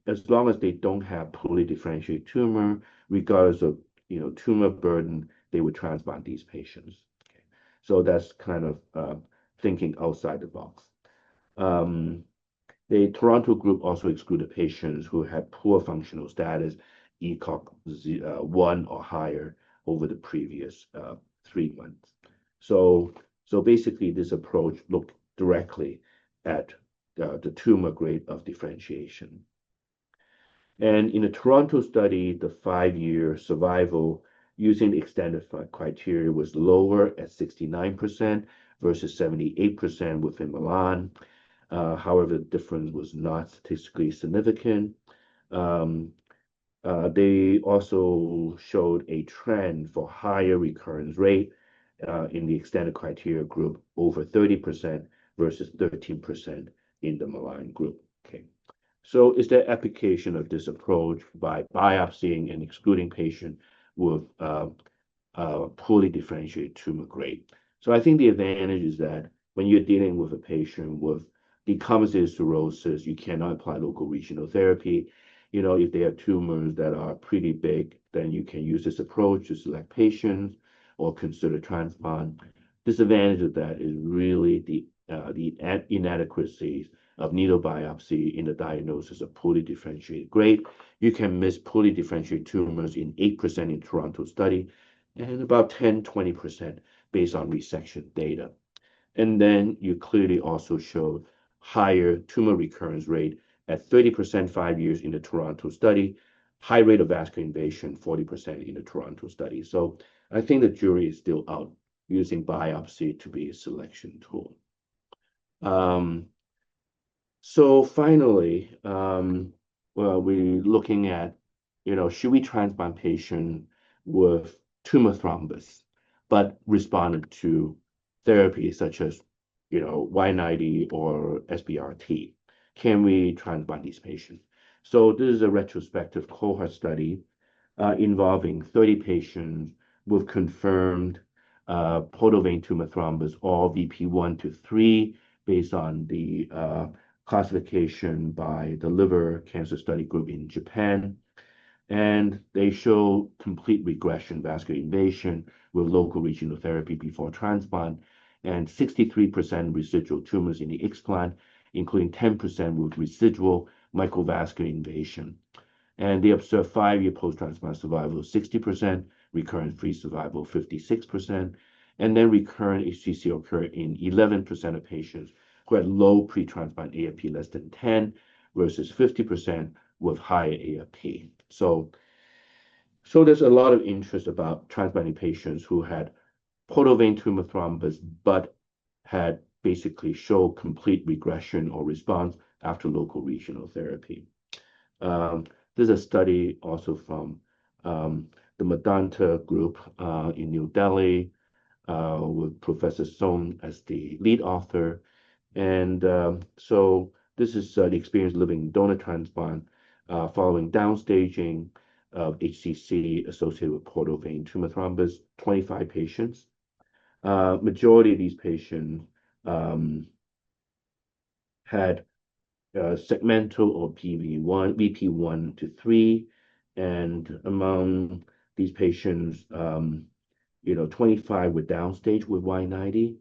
as long as they don't have poorly differentiated tumor, regardless of, tumor burden, they would transplant these patients. Okay. So that's kind of thinking outside the box. The Toronto group also excluded patients who had poor functional status, ECOG 1 or higher over the previous 3 months. So basically, this approach looked directly at the tumor grade of differentiation. And in the Toronto study, the 5-year survival using the extended criteria was lower at 69% versus 78% within Milan. However, the difference was not statistically significant. They also showed a trend for higher recurrence rate in the extended criteria group, over 30% versus 13% in the Milan group. Okay. So is there application of this approach by biopsying and excluding patients with poorly differentiated tumor grade? So I think the advantage is that when you're dealing with a patient with decompensated cirrhosis, you cannot apply local regional therapy. If they have tumors that are pretty big, then you can use this approach to select patients or consider transplant. Disadvantage of that is really the inadequacies of needle biopsy in the diagnosis of poorly differentiated grade. You can miss poorly differentiated tumors in 8% in Toronto study, and about 10-20% based on resection data. And then you clearly also showed higher tumor recurrence rate at 30% 5 years in the Toronto study, high rate of vascular invasion, 40% in the Toronto study. So I think the jury is still out using biopsy to be a selection tool. So finally, we're looking at, should we transplant patient with tumor thrombus, but responded to therapy such as, Y90 or SBRT? Can we transplant these patients? So this is a retrospective cohort study involving 30 patients with confirmed portal vein tumor thrombus, all VP1 to 3, based on the classification by the Liver Cancer Study Group in Japan. And they show complete regression, vascular invasion with local regional therapy before transplant, and 63% residual tumors in the explant, including 10% with residual microvascular invasion. And they observed 5-year post-transplant survival of 60%, recurrence-free survival 56%, and then recurrent HCC occurred in 11% of patients who had low pre-transplant AFP less than 10 versus 50% with higher AFP. So there's a lot of interest about transplanting patients who had portal vein tumor thrombus, but had basically show complete regression or response after local regional therapy. There's a study also from the Medanta group in New Delhi with Professor Sohn as the lead author. And so this is the experience living donor transplant following downstaging of HCC associated with portal vein tumor thrombus, 25 patients. Majority of these patients had segmental or VP1 to 3, and among these patients, 25 were downstage with Y90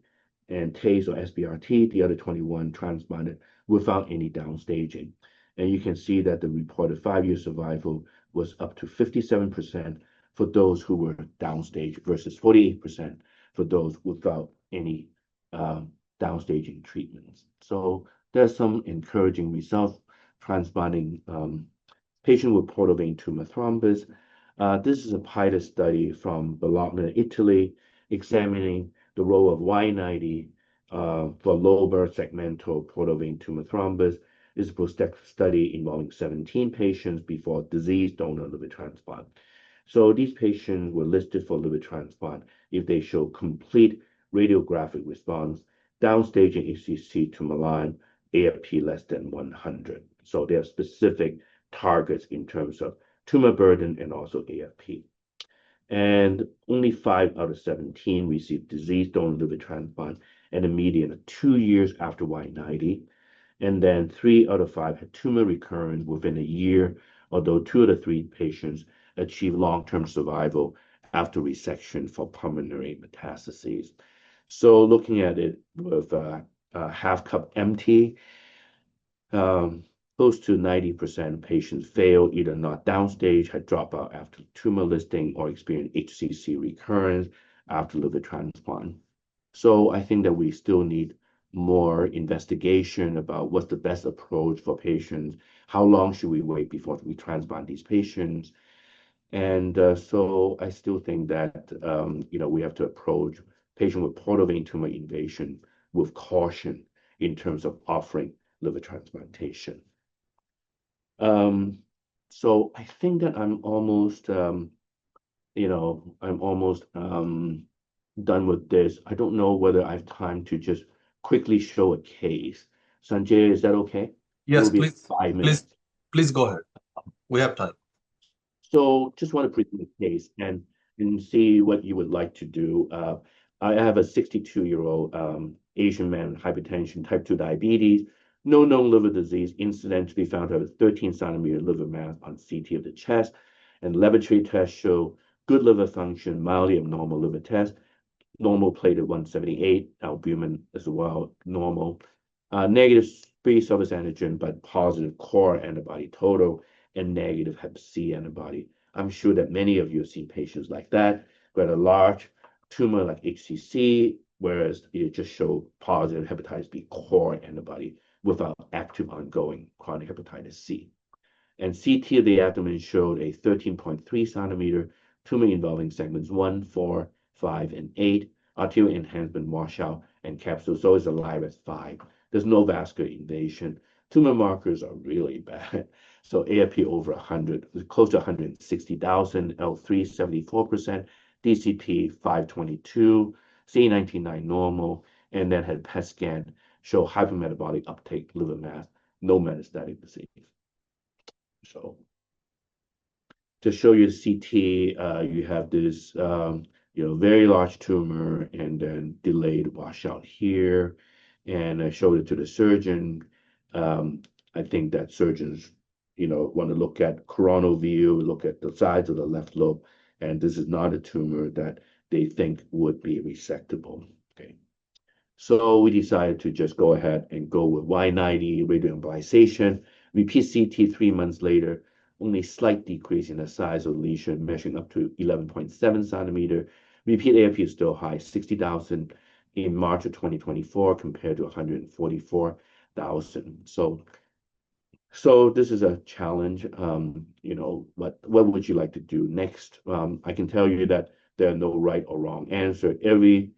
and TACE or SBRT, the other 21 transplanted without any downstaging. And you can see that the reported 5-year survival was up to 57% for those who were downstage versus 48% for those without any downstaging treatments. So there's some encouraging results transplanting patient with portal vein tumor thrombus. This is a pilot study from Bologna, Italy, examining the role of Y90 for lobar segmental portal vein tumor thrombus. This is a prospective study involving 17 patients before diseased donor liver transplant. So these patients were listed for liver transplant if they show complete radiographic response, downstaging HCC to Milan, AFP less than 100. So there are specific targets in terms of tumor burden and also AFP. And only 5 out of 17 received diseased donor liver transplant and a median of 2 years after Y90. And then 3 out of 5 had tumor recurrence within a year, although 2 out of 3 patients achieved long-term survival after resection for pulmonary metastases. So looking at it with half cup empty, close to 90% of patients failed, either not downstage, had dropout after tumor listing, or experienced HCC recurrence after liver transplant. So I think that we still need more investigation about what's the best approach for patients, how long should we wait before we transplant these patients. And so I still think that we have to approach patients with portal vein tumor invasion with caution in terms of offering liver transplantation. So I think that I'm almost, done with this. I don't know whether I have time to just quickly show a case. Sanjay, is that okay? Yes, It'll be please. 5 minutes. Please go ahead. We have time. So just want to present the case and see what you would like to do. I have a 62-year-old Asian man with hypertension, type 2 diabetes, no known liver disease, incidentally found to have a 13-centimeter liver mass on CT of the chest, and laboratory tests show good liver function, mildly abnormal liver test, normal platelet 178, albumin as well, normal, negative pre-surface antigen, but positive core antibody total, and negative Hep C antibody. I'm sure that many of you have seen patients like that, who had a large tumor like HCC, whereas it just showed positive hepatitis B core antibody without active ongoing chronic hepatitis C. And CT of the abdomen showed a 13.3 centimeter tumor involving segments 1, 4, 5, and 8, arterial enhancement washout, and capsule. So it's alive at 5. There's no vascular invasion. Tumor markers are really bad. So AFP over 100, close to 160,000, L3 74%, DCP 522, CA19-9 normal, and then had PET scan show hypermetabolic uptake, liver mass, no metastatic disease. So to show you the CT, you have this very large tumor and then delayed washout here, and I showed it to the surgeon. I think that surgeons want to look at coronal view, look at the size of the left lobe, and this is not a tumor that they think would be resectable. Okay. So we decided to just go ahead and go with Y90 radioembolization, repeat CT 3 months later, only slight decrease in the size of the lesion, measuring up to 11.7 centimeter. Repeat AFP is still high, 60,000 in March of 2024 compared to 144,000. So this is a challenge. What would you like to do next? I can tell you that there are no right or wrong answer. Every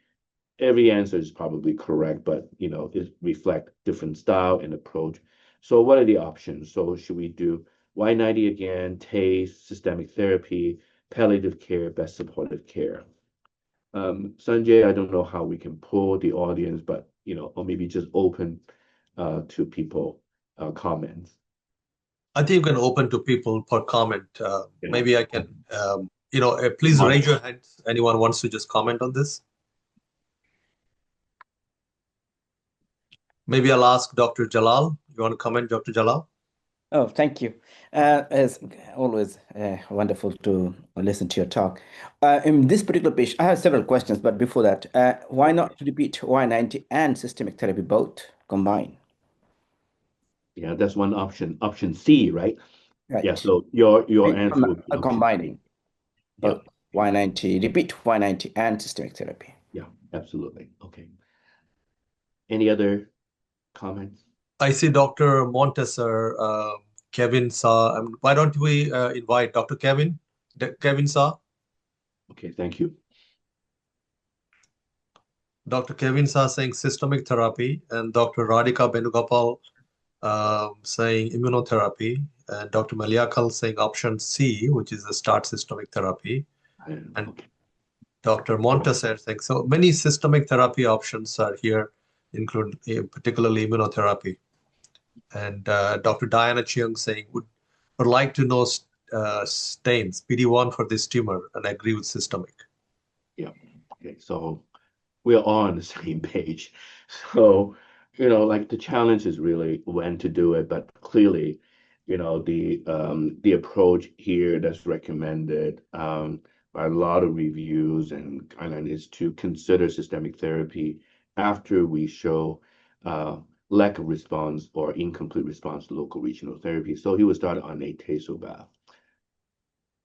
answer is probably correct, but it reflect different style and approach. So what are the options? So should we do Y90 again, TACE, systemic therapy, palliative care, best supportive care? Sanjay, I don't know how we can pull the audience, but or maybe just open to people comments. I think you can open to people per comment. Maybe I can, please raise your hand. Anyone wants to just comment on this? Maybe I'll ask Dr. Jalal. You want to comment, Dr. Jalal? Oh, thank you. It's always wonderful to listen to your talk. In this particular patient, I have several questions, but before that, why not repeat Y90 and systemic therapy both combined? Yeah, that's one option. Option C, right? Right. Yeah, so your answer would be combining both Y90, repeat Y90 and systemic therapy. Yeah, absolutely. Okay. Any other comments? I see Dr. Montesor, Kevin Sa. Why don't we invite Dr. Kevin? Kevin Sa? Okay, thank you. Dr. Kevin Sa saying systemic therapy, and Dr. Radhika Benugopal saying immunotherapy, and Dr. Maliakal saying option C, which is the start systemic therapy. And Dr. Montesor saying, so many systemic therapy options are here, including particularly immunotherapy. And Dr. Diana Chiang saying, would like to know stains, PD-1 for this tumor, and agree with systemic. Yeah, okay, so we're all on the same page. So, like the challenge is really when to do it, but clearly, the approach here that's recommended by a lot of reviews and guidelines is to consider systemic therapy after we show lack of response or incomplete response to local regional therapy. So he was started on a TACE bath.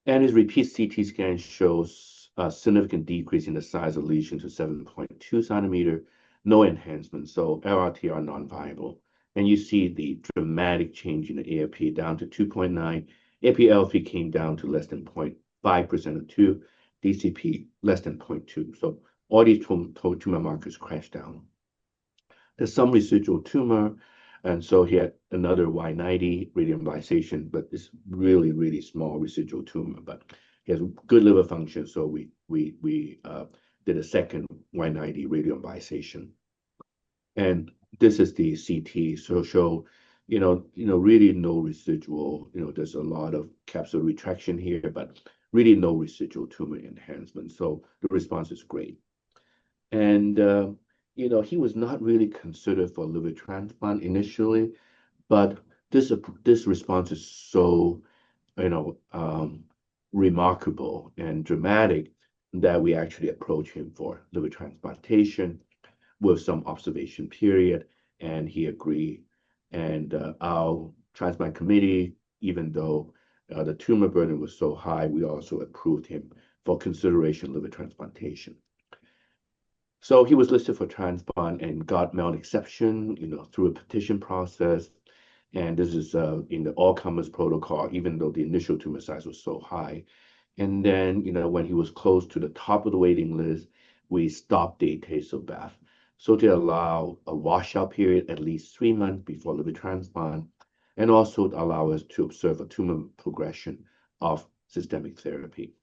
And his repeat CT scan shows a significant decrease in the size of lesion to 7.2 centimeter, no enhancement, so LRT are non-viable. And you see the dramatic change in the AFP down to 2.9. APLP came down to less than 0.5% of 2, DCP less than 0.2. So all these tumor markers crashed down. There's some residual tumor, and so he had another Y90 radioembolization, but it's really, really small residual tumor. But he has good liver function, so we did a second Y90 radioembolization. And this is the CT, so show, really no residual. There's a lot of capsule retraction here, but really no residual tumor enhancement. So the response is great. And he was not really considered for liver transplant initially, but this response is so, remarkable and dramatic that we actually approached him for liver transplantation with some observation period, and he agreed. And our transplant committee, even though the tumor burden was so high, we also approved him for consideration liver transplantation. So he was listed for transplant and got MELD exception, through a petition process. And this is in the all-comers protocol, even though the initial tumor size was so high. And then, when he was close to the top of the waiting list, we stopped the TACE bath. So to allow a washout period at least 3 months before liver transplant, and also allow us to observe a tumor progression of systemic therapy.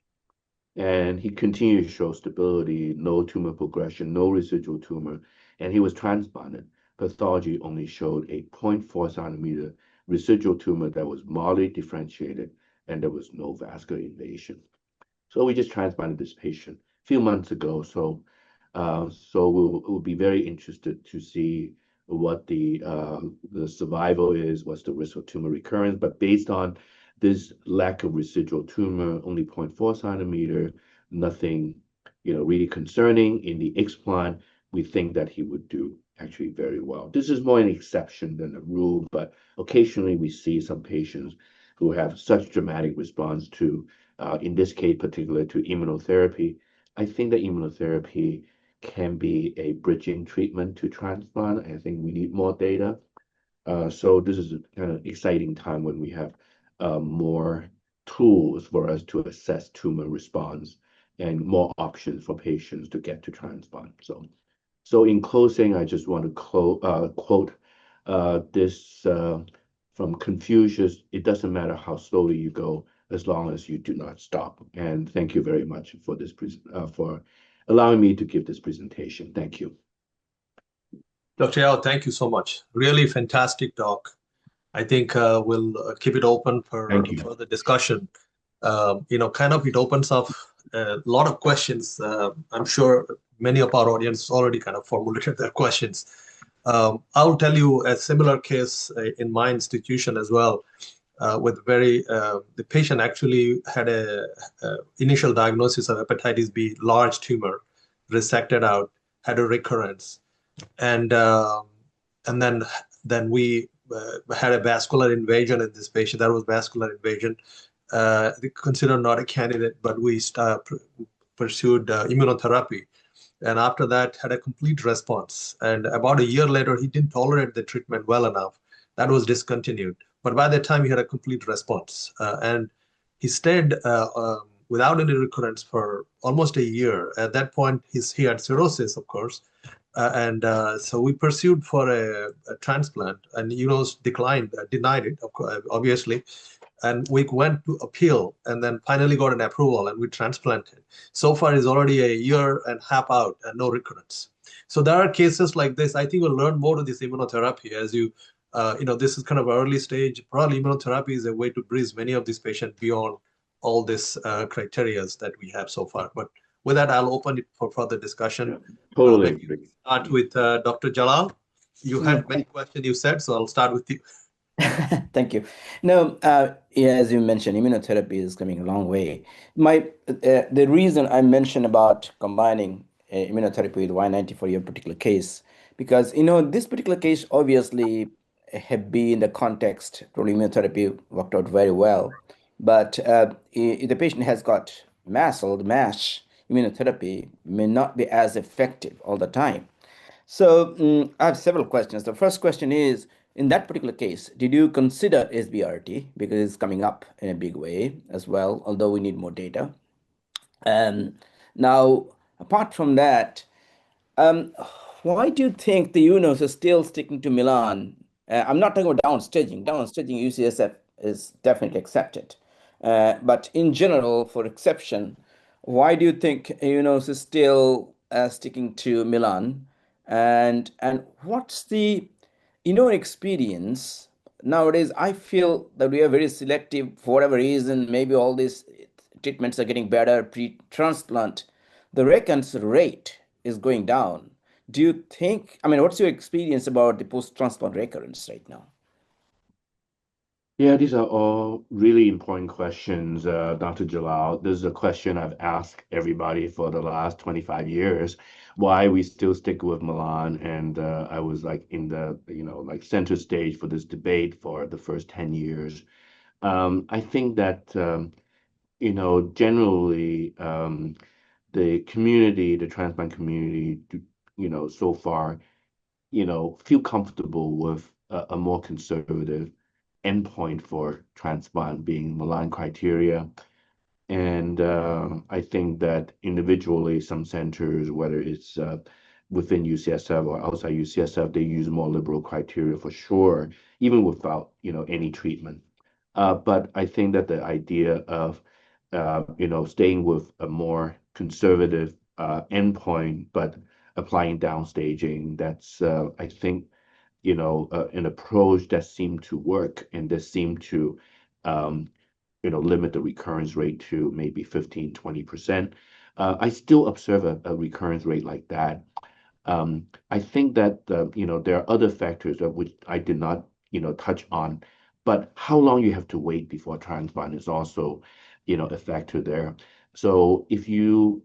And he continued to show stability, no tumor progression, no residual tumor, and he was transplanted. Pathology only showed a 0.4 centimeter residual tumor that was mildly differentiated, and there was no vascular invasion. So we just transplanted this patient a few months ago. So we'll be very interested to see what the survival is, what's the risk of tumor recurrence. But based on this lack of residual tumor, only 0.4 centimeter, nothing, really concerning in the explant, we think that he would do actually very well. This is more an exception than a rule, but occasionally we see some patients who have such dramatic response to, in this case, particular to immunotherapy. I think that immunotherapy can be a bridging treatment to transplant. I think we need more data. So this is a kind of exciting time when we have more tools for us to assess tumor response and more options for patients to get to transplant. So in closing, I just want to quote this from Confucius: "It doesn't matter how slowly you go, as long as you do not stop." And thank you very much for this for allowing me to give this presentation. Thank you. Dr. Yao, thank you so much. Really fantastic talk. I think we'll keep it open for further discussion. Kind of it opens up a lot of questions. I'm sure many of our audience already kind of formulated their questions. I'll tell you a similar case in my institution as well, with the patient actually had a initial diagnosis of hepatitis B, large tumor, resected out, had a recurrence, and then we had a vascular invasion in this patient. That was vascular invasion. Considered not a candidate, but we pursued immunotherapy. And after that, had a complete response. And about a year later, he didn't tolerate the treatment well enough. That was discontinued. But by that time, he had a complete response. And he stayed without any recurrence for almost a year. At that point, he had cirrhosis, of course. So we pursued for a transplant, and denied it, obviously. And we went to appeal and then finally got an approval, and we transplanted. So far, it's already a year and a half out and no recurrence. So there are cases like this. I think we'll learn more of this immunotherapy as this is kind of early stage. Probably immunotherapy is a way to bridge many of these patients beyond all these criteria that we have so far. But with that, I'll open it for further discussion. Totally. Start with Dr. Jalal. You had many questions you said, so I'll start with you. Thank you. No, as you mentioned, immunotherapy is coming a long way. The reason I mentioned about combining immunotherapy with Y90 for your particular case, because this particular case obviously have been in the context, probably immunotherapy worked out very well, but if the patient has got MASH, immunotherapy may not be as effective all the time. So I have several questions. The first question is, in that particular case, did you consider SBRT, because it's coming up in a big way as well, although we need more data? Now, apart from that, why do you think the UNOS is still sticking to Milan? I'm not talking about downstaging. Downstaging UCSF is definitely accepted. But in general, for exception, why do you think UNOS is still sticking to Milan? And what's the experience nowadays? I feel that we are very selective for whatever reason. Maybe all these treatments are getting better pre-transplant. The recurrence rate is going down. Do you think, what's your experience about the post-transplant recurrence right now? Yeah, these are all really important questions, Dr. Jalal. This is a question I've asked everybody for the last 25 years, why we still stick with Milan. And I was like in the, center stage for this debate for the first 10 years. I think that, generally, the community, the transplant community, so far, feel comfortable with a more conservative endpoint for transplant being Milan criteria. And I think that individually, some centers, whether it's within UCSF or outside UCSF, they use more liberal criteria for sure, even without, any treatment. But I think that the idea of, staying with a more conservative endpoint, but applying downstaging, that's, I think, an approach that seemed to work, and that seemed to, limit the recurrence rate to maybe 15, 20%. I still observe a recurrence rate like that. I think that there are other factors of which I did not touch on, but how long you have to wait before transplant is also a factor there. So if you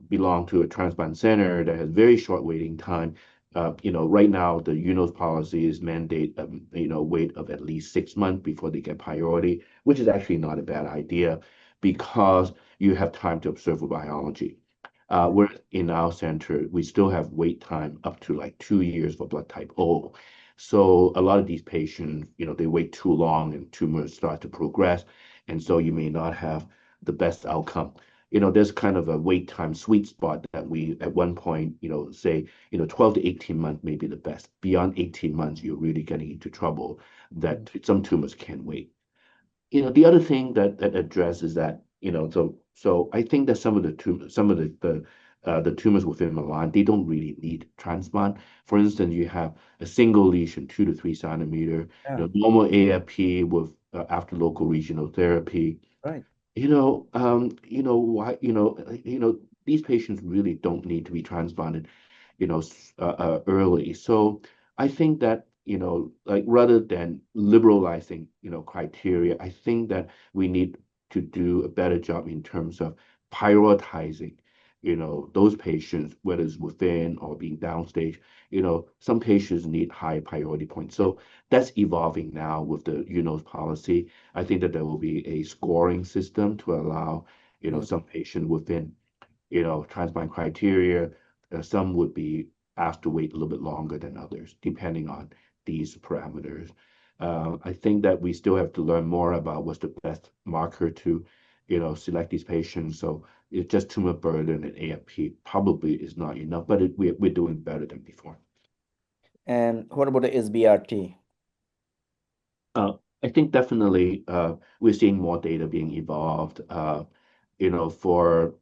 belong to a transplant center that has very short waiting time, right now the UNOS policy is mandate wait of at least 6 months before they get priority, which is actually not a bad idea because you have time to observe for biology. Whereas in our center, we still have wait time up to like 2 years for blood type O. So a lot of these patients, they wait too long and tumors start to progress. And so you may not have the best outcome. There's kind of a wait time sweet spot that we at one point, say, 12 to 18 months may be the best. Beyond 18 months, you're really getting into trouble that some tumors can wait. The other thing that addresses that, so I think that some of the tumors within Milan, they don't really need transplant. For instance, you have a single lesion, 2 to 3 centimeter, Yeah, normal AFP with after locoregional therapy. right. Why, these patients really don't need to be transplanted early. So I think that, like rather than liberalizing, criteria, I think that we need to do a better job in terms of prioritizing, those patients, whether it's within or being downstage. Some patients need high priority points. So that's evolving now with the UNOS policy. I think that there will be a scoring system to allow, Mm. some patient within transplant criteria. Some would be asked to wait a little bit longer than others, depending on these parameters. I think that we still have to learn more about what's the best marker to, select these patients. So it's just tumor burden and AFP probably is not enough, but we're doing better than before. And what about the SBRT? I think definitely we're seeing more data being evolved. For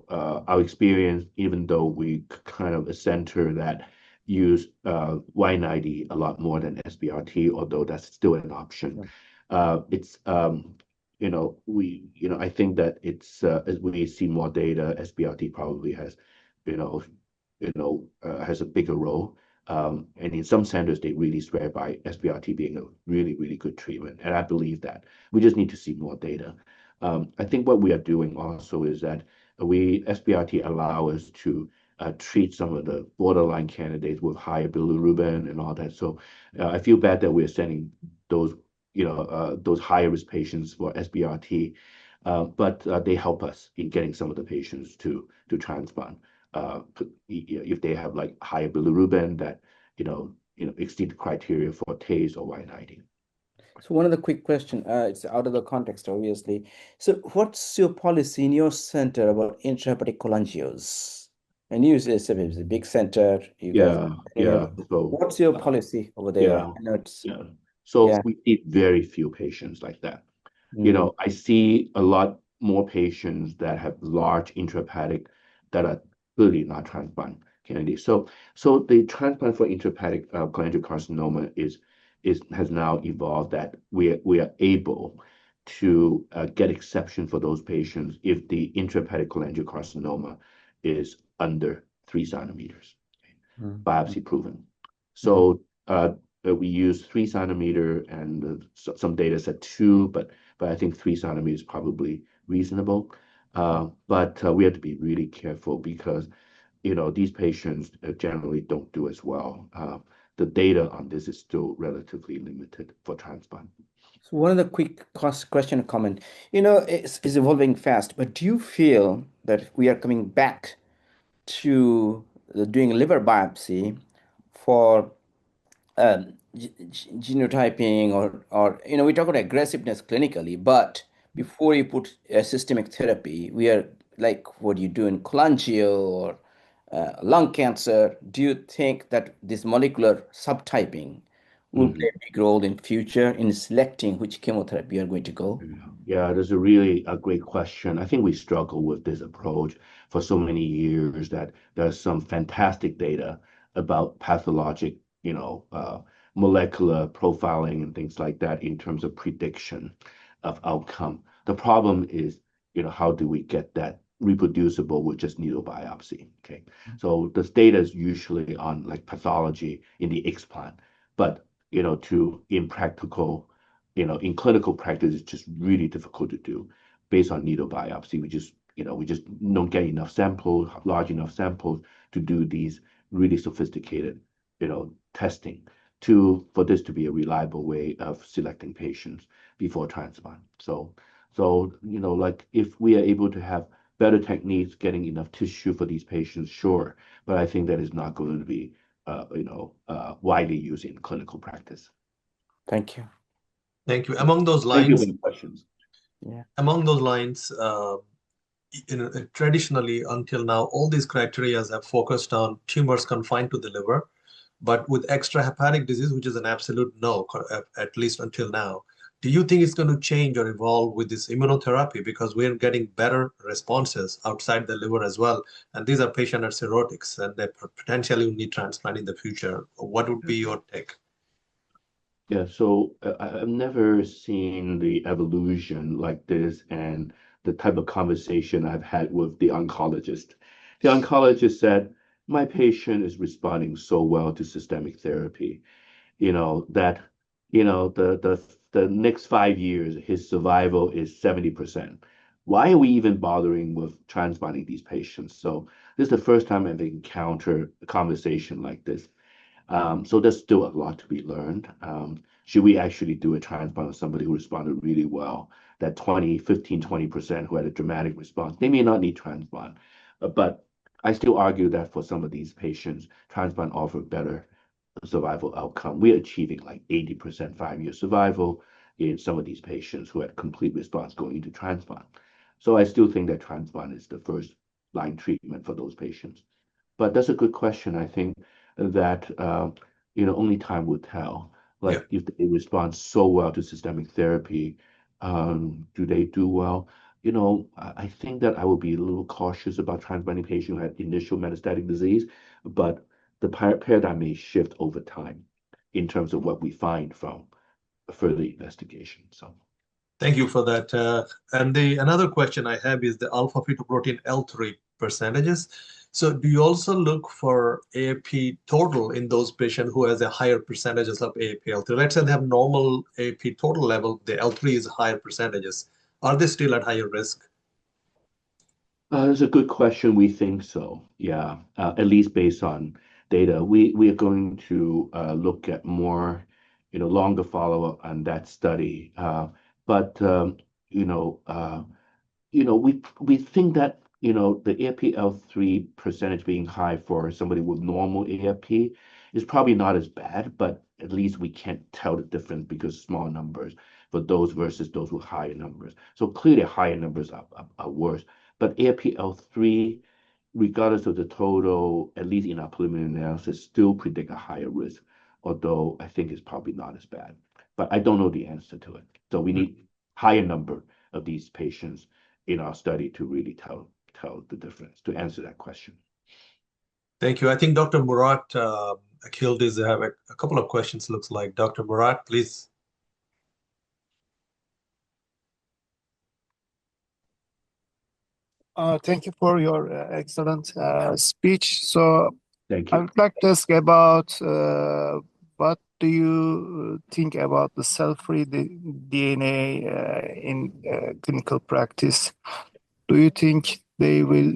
our experience, even though we kind of a center that use Y90 a lot more than SBRT, although that's still an option. It's I think that it's as we see more data, SBRT probably has you know has a bigger role. And in some centers, they really swear by SBRT being a really, really good treatment. And I believe that. We just need to see more data. I think what we are doing also is that SBRT allow us to treat some of the borderline candidates with higher bilirubin and all that. So I feel bad that we're sending those, those higher risk patients for SBRT, but they help us in getting some of the patients to transplant. If they have like higher bilirubin that exceed the criteria for TACE or Y90. So one of the quick question, it's out of the context, obviously. So what's your policy in your center about intrahepatic cholangios? And UCSF is a big center. You guys, Yeah. So what's your policy over there? yeah, I know it's, yeah. So yeah. we see very few patients like that. Mm. I see a lot more patients that have large intrahepatic that are clearly not transplant candidates. So the transplant for intrahepatic cholangiocarcinoma has now evolved that we are able to get exception for those patients if the intrahepatic cholangiocarcinoma is under 3 centimeters, Mm. biopsy proven. Mhm. So we use 3 centimeter and some data said 2, but I think 3 centimeters is probably reasonable. But we have to be really careful because these patients generally don't do as well. The data on this is still relatively limited for transplant. So one of the quick question comment, it's evolving fast, but do you feel that we are coming back to doing liver biopsy for genotyping or we talk about aggressiveness clinically, but before you put a systemic therapy, we are like what you do in cholangio or lung cancer. Do you think that this molecular subtyping will play Mhm. a big role in future in selecting which chemotherapy you are going to go? Yeah, that's a really a great question. I think we struggle with this approach for so many years that there's some fantastic data about pathologic, molecular profiling and things like that in terms of prediction of outcome. The problem is, how do we get that reproducible with just needle biopsy. Okay, so this data is usually on like pathology in the explant, but in practical, in clinical practice, it's just really difficult to do based on needle biopsy. We just don't get enough samples, large enough samples to do these really sophisticated, testing for this to be a reliable way of selecting patients before transplant. So like if we are able to have better techniques, getting enough tissue for these patients, sure, but I think that is not going to be, widely used in clinical practice. Thank you. Thank you. Among those Thank you lines, for the questions. Yeah. among those lines, traditionally until now, all these criteria have focused on tumors confined to the liver, but with extrahepatic disease, which is an absolute no, at least until now. Do you think it's going to change or evolve with this immunotherapy because we're getting better responses outside the liver as well? And these are patient at cirrhotics and they potentially need transplant in the future. What would be your take? Yeah, so I've never seen the evolution like this and the type of conversation I've had with the oncologist. The oncologist said, my patient is responding so well to systemic therapy, that, the next 5 years, his survival is 70%. Why are we even bothering with transplanting these patients? So this is the first time I've encountered a conversation like this. So there's still a lot to be learned. Should we actually do a transplant of somebody who responded really well, that 20% who had a dramatic response? They may not need transplant, but I still argue that for some of these patients, transplant offer better survival outcome. We're achieving like 80% 5-year survival in some of these patients who had complete response going into transplant. So I still think that transplant is the first line treatment for those patients. But that's a good question. I think that only time will tell. Like if they respond so well to systemic therapy, do they do well? I think that I will be a little cautious about transplanting patients who had initial metastatic disease, but the paradigm may shift over time in terms of what we find from further investigation. So. Thank you for that. And another question I have is the alpha fetoprotein L3 percentages. So do you also look for AAP total in those patients who has a higher percentages of AAP L3? Let's say they have normal AAP total level, the L3 is higher percentages. Are they still at higher risk? That's a good question. We think so. Yeah, at least based on data. We are going to look at more, longer follow-up on that study. But we think that the APL3 percentage being high for somebody with normal AFP is probably not as bad, but at least we can't tell the difference because small numbers for those versus those with higher numbers. So clearly higher numbers are worse. But APL3, regardless of the total, at least in our preliminary analysis, still predict a higher risk, although I think it's probably not as bad. But I don't know the answer to it. So we need higher number of these patients in our study to really tell the difference, to answer that question. Thank you. I think Dr. Murat Akhildis have a couple of questions, looks like. Dr. Murat, please. Thank you for your excellent speech. So Thank I you. would like to ask about what do you think about the cell-free DNA in clinical practice? Do you think they will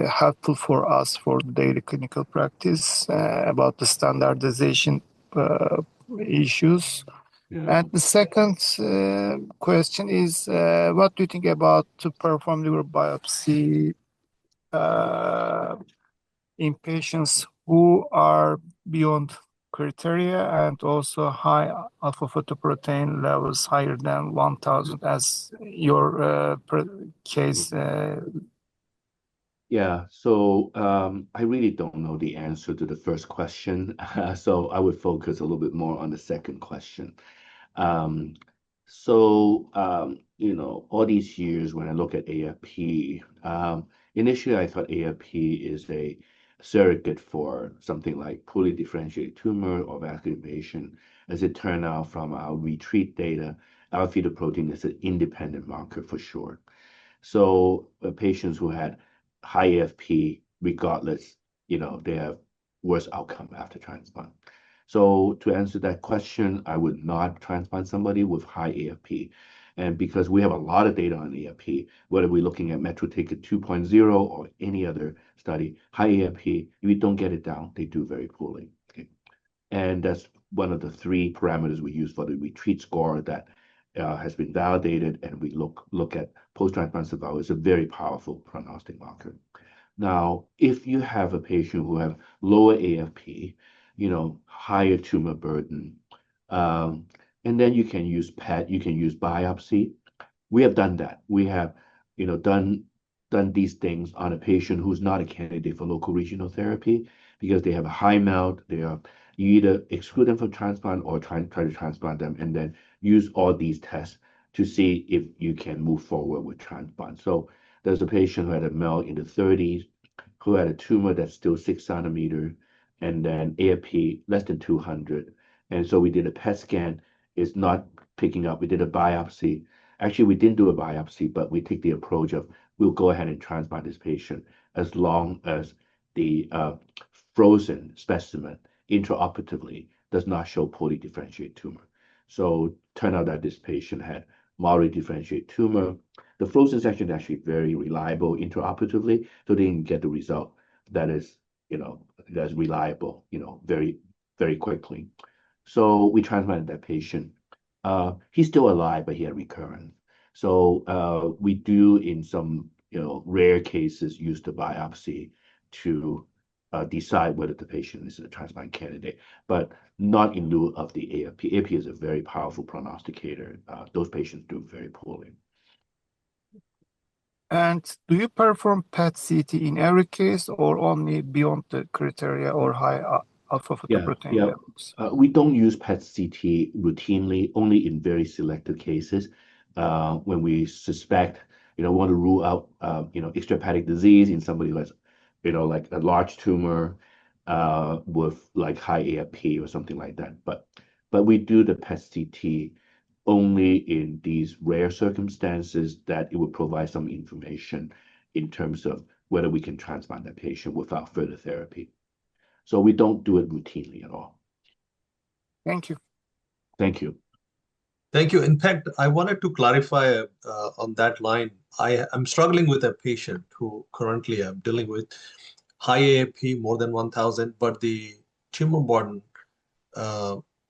helpful for us for daily clinical practice about the standardization issues? Yeah. And the second question is, what do you think about to perform liver biopsy in patients who are beyond criteria and also high alpha fetoprotein levels higher than 1,000 as your case? Yeah, so I really don't know the answer to the first question, so I would focus a little bit more on the second question. All these years when I look at AFP, initially I thought AFP is a surrogate for something like poorly differentiated tumor or vascular invasion. As it turned out from our retreat data, alpha fetoprotein is an independent marker for sure. So patients who had high AFP, regardless, they have worse outcome after transplant. So to answer that question, I would not transplant somebody with high AFP. And because we have a lot of data on AFP, whether we're looking at Metro Ticket 2.0 or any other study, high AFP, if you don't get it down, they do very poorly. Okay. And that's one of the three parameters we use for the retreat score that has been validated, and we look at post-transplant survival. It's a very powerful prognostic marker. Now, if you have a patient who have lower AFP, higher tumor burden, and then you can use PET, you can use biopsy. We have done that. We have, done these things on a patient who's not a candidate for locoregional therapy because they have a high MELD. You either exclude them from transplant or try to transplant them, and then use all these tests to see if you can move forward with transplant. So there's a patient who had a MELD in the 30s, who had a tumor that's still 6 centimeters, and then AFP less than 200. And so we did a PET scan. It's not picking up. We did a biopsy. Actually, we didn't do a biopsy, but we take the approach of we'll go ahead and transplant this patient as long as the frozen specimen intraoperatively does not show poorly differentiated tumor. So turned out that this patient had moderately differentiated tumor. The frozen section is actually very reliable intraoperatively, so they didn't get the result that is, that's reliable, very, very quickly. So we transplanted that patient. He's still alive, but he had recurrence. So we do, in some rare cases, use the biopsy to decide whether the patient is a transplant candidate, but not in lieu of the AFP. AFP is a very powerful prognosticator. Those patients do very poorly. And do you perform PET-CT in every case or only beyond the criteria or high alpha fetoprotein levels? We don't use PET-CT routinely, only in very selected cases. When we suspect, want to rule out, extrahepatic disease in somebody who has, like a large tumor with like high AFP or something like that. But we do the PET-CT only in these rare circumstances that it would provide some information in terms of whether we can transplant that patient without further therapy. So we don't do it routinely at all. Thank you. Thank you. Thank you. In fact, I wanted to clarify on that line. I'm struggling with a patient who currently I'm dealing with high AFP, more than 1,000, but the tumor burden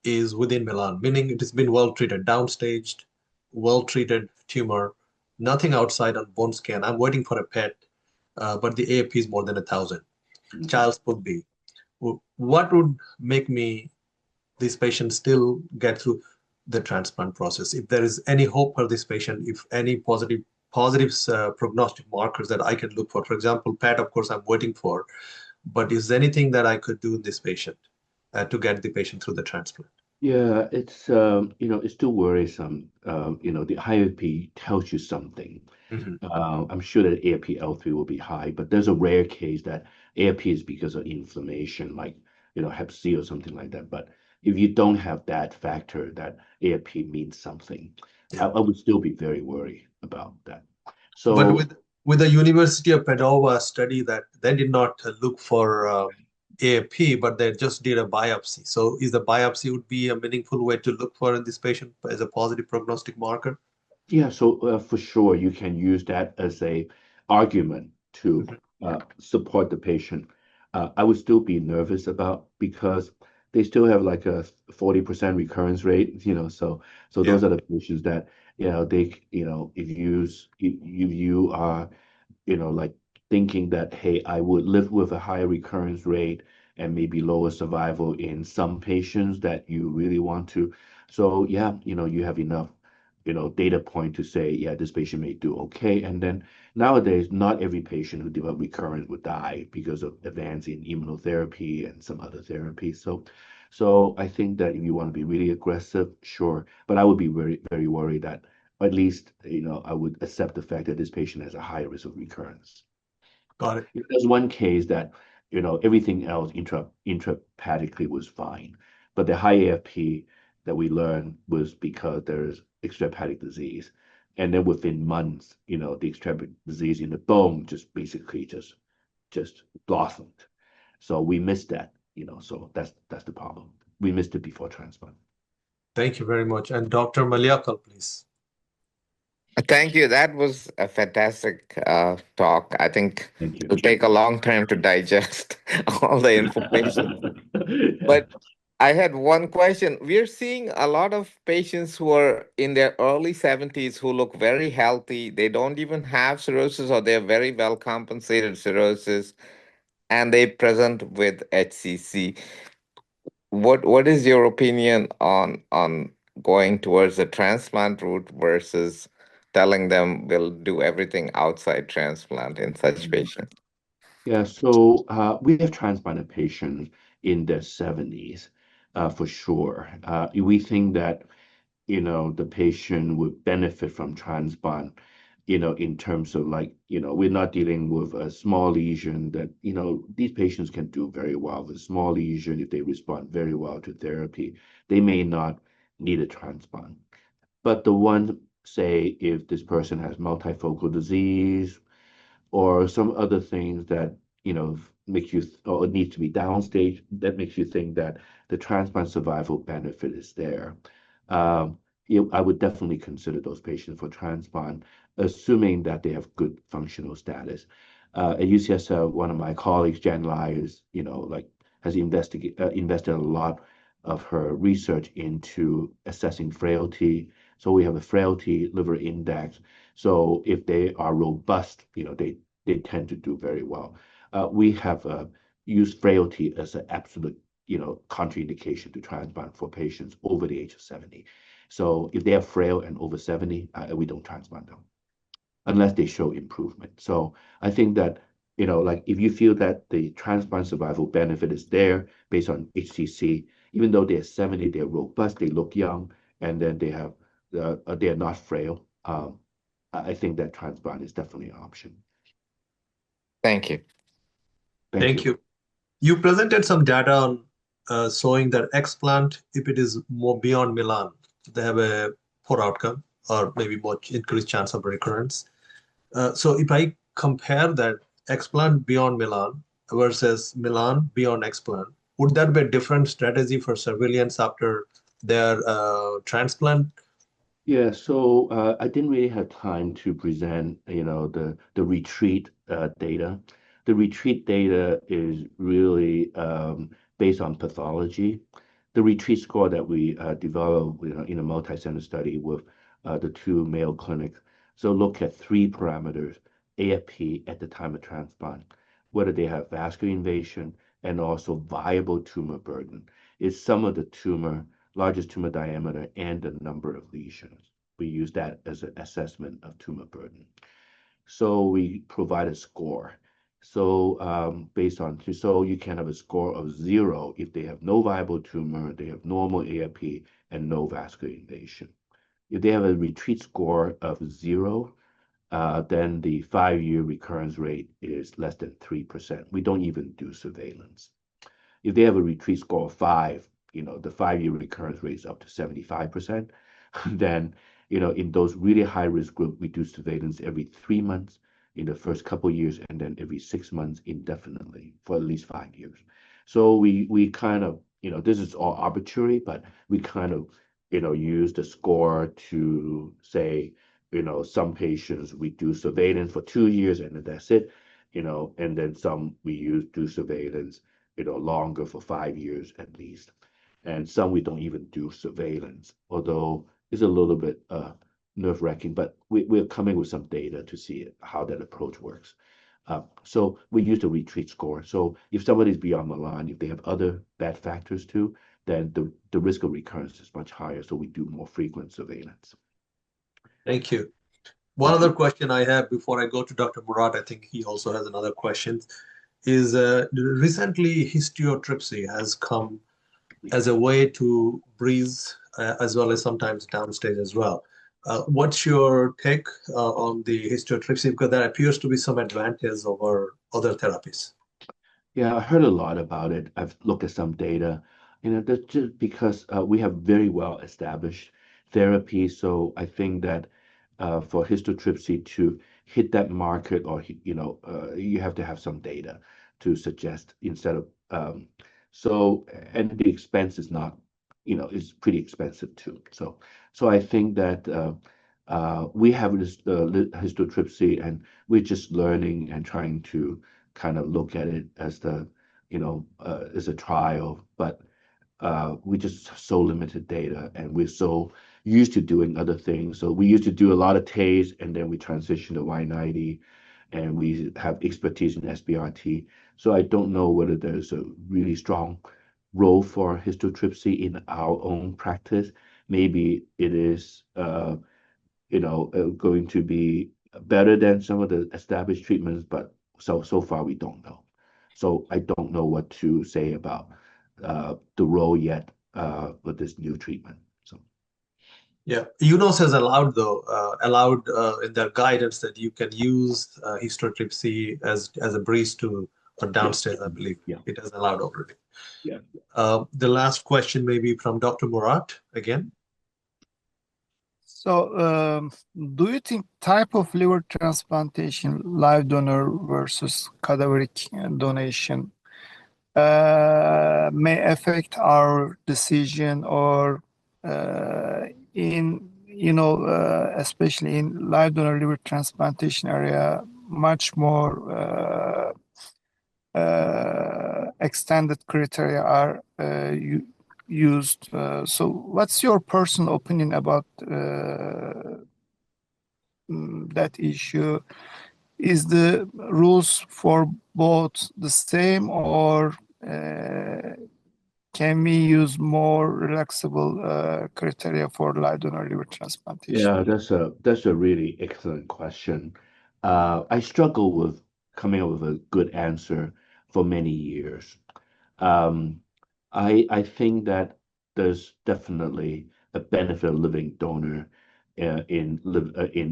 is within Milan, meaning it has been well treated, downstaged, well treated tumor, nothing outside on bone scan. I'm waiting for a PET, but the AFP is more than 1,000. Child's would be. What would make this patient still get through the transplant process? If there is any hope for this patient, if any positive prognostic markers that I can look for example, PET, of course, I'm waiting for, but is there anything that I could do in this patient to get the patient through the transplant? Yeah, it's it's still worrisome. The high AFP tells you something. I'm sure that AFP-L3 will be high, but there's a rare case that AFP is because of inflammation, like Hep C or something like that. But if you don't have that factor, that AFP means something, I would still be very worried about that. So, but with the University of Padova study that they did not look for AFP, but they just did a biopsy. So is the biopsy would be a meaningful way to look for in this patient as a positive prognostic marker? Yeah, so for sure, you can use that as a argument to support the patient. I would still be nervous about because they still have like a 40% recurrence rate, so those are the patients that, if you are, like thinking that, hey, I would live with a higher recurrence rate and maybe lower survival in some patients that you really want to. So yeah, you have enough data point to say, yeah, this patient may do okay. And then nowadays, not every patient who develop recurrence would die because of advance in immunotherapy and some other therapy. So I think that if you want to be really aggressive, sure. But I would be very, very worried that at least, I would accept the fact that this patient has a high risk of recurrence. Got it. There's one case that, everything else intrahepatically was fine, but the high AFP that we learned was because there is extrahepatic disease. And then within months, the extract disease in the bone just basically just blossomed. So we missed that, so that's the problem. We missed it before transplant. Thank you very much. And Dr. Maliakal, please. Thank you. That was a fantastic talk. I think Thank you. it'll take a long time to digest all the information. But I had one question. We're seeing a lot of patients who are in their early 70s who look very healthy. They don't even have cirrhosis, or they're very well compensated cirrhosis, and they present with HCC. What is your opinion on going towards the transplant route versus telling them we'll do everything outside transplant in such patients? Yeah, so we have transplanted patients in their 70s, for sure. We think that, the patient would benefit from transplant, in terms of we're not dealing with a small lesion that, these patients can do very well with a small lesion if they respond very well to therapy. They may not need a transplant. But the one, say, if this person has multifocal disease, or some other things that makes you or needs to be downstage that makes you think that the transplant survival benefit is there. I would definitely consider those patients for transplant, assuming that they have good functional status. At UCSF, one of my colleagues, Jan Lai, has invested a lot of her research into assessing frailty. So we have a frailty liver index. So if they are robust, they tend to do very well. We have used frailty as an absolute, contraindication to transplant for patients over the age of 70. So if they are frail and over 70, we don't transplant them unless they show improvement. So I think that, if you feel that the transplant survival benefit is there based on HCC, even though they're 70, they're robust, they look young, and then they're not frail. I think that transplant is definitely an option. Thank you. Thank you. You presented some data on showing that explant, if it is more beyond Milan, they have a poor outcome or maybe much increased chance of recurrence. So if I compare that explant beyond Milan versus Milan beyond explant, would that be a different strategy for surveillance after their transplant? Yeah, so I didn't really have time to present, the retreat data. The retreat data is really based on pathology. The retreat score that we developed, in a multi-center study with the two Mayo clinics. So look at three parameters: AFP at the time of transplant, whether they have vascular invasion, and also viable tumor burden. Is some of the tumor, largest tumor diameter, and the number of lesions. We use that as an assessment of tumor burden. So we provide a score. So so you can have a score of 0 if they have no viable tumor, they have normal AFP, and no vascular invasion. If they have a retreat score of 0, then the 5-year recurrence rate is less than 3%. We don't even do surveillance. If they have a retreat score of 5, the 5-year recurrence rate is up to 75%. Then, in those really high risk group, we do surveillance every 3 months in the first couple of years, and then every 6 months indefinitely for at least 5 years. So we kind of, this is all arbitrary, but we kind of, use the score to say, some patients we do surveillance for 2 years and then that's it, and then some we do surveillance, longer for 5 years at least. And some we don't even do surveillance, although it's a little bit nerve-wracking, but we're coming with some data to see how that approach works. So we use the retreat score. So if somebody's beyond Milan, if they have other bad factors too, then the risk of recurrence is much higher. So we do more frequent surveillance. Thank you. One other question I have before I go to Dr. Murad, I think he also has another question, is recently histotripsy has come as a way to breathe as well as sometimes downstage as well. What's your take on the histotripsy? Because there appears to be some advantage over other therapies. Yeah, I heard a lot about it. I've looked at some data. That's just because we have very well established therapy. So I think that for histotripsy to hit that market, or you have to have some data to suggest instead of and the expense is not, is pretty expensive too. So I think that we have this histotripsy, and we're just learning and trying to kind of look at it as as a trial, but we just so limited data, and we're so used to doing other things. So we used to do a lot of TAs, and then we transitioned to Y90, and we have expertise in SBRT. So I don't know whether there's a really strong role for histotripsy in our own practice. Maybe it is, going to be better than some of the established treatments, but so far we don't know. So I don't know what to say about the role yet with this new treatment. So. Yeah, UNOS has allowed in their guidance that you can use histotripsy as a breeze to or downstage, I believe. Yeah. It has allowed already. Yeah. The last question may be from Dr. Murat again. So, do you think type of liver transplantation, live donor versus cadaveric donation, may affect our decision, or especially in live donor liver transplantation area, much more extended criteria are used. So what's your personal opinion about that issue? Is the rules for both the same, or can we use more relaxable criteria for live donor liver transplantation? Yeah, that's a really excellent question. I struggle with coming up with a good answer for many years. I think that there's definitely a benefit of living donor in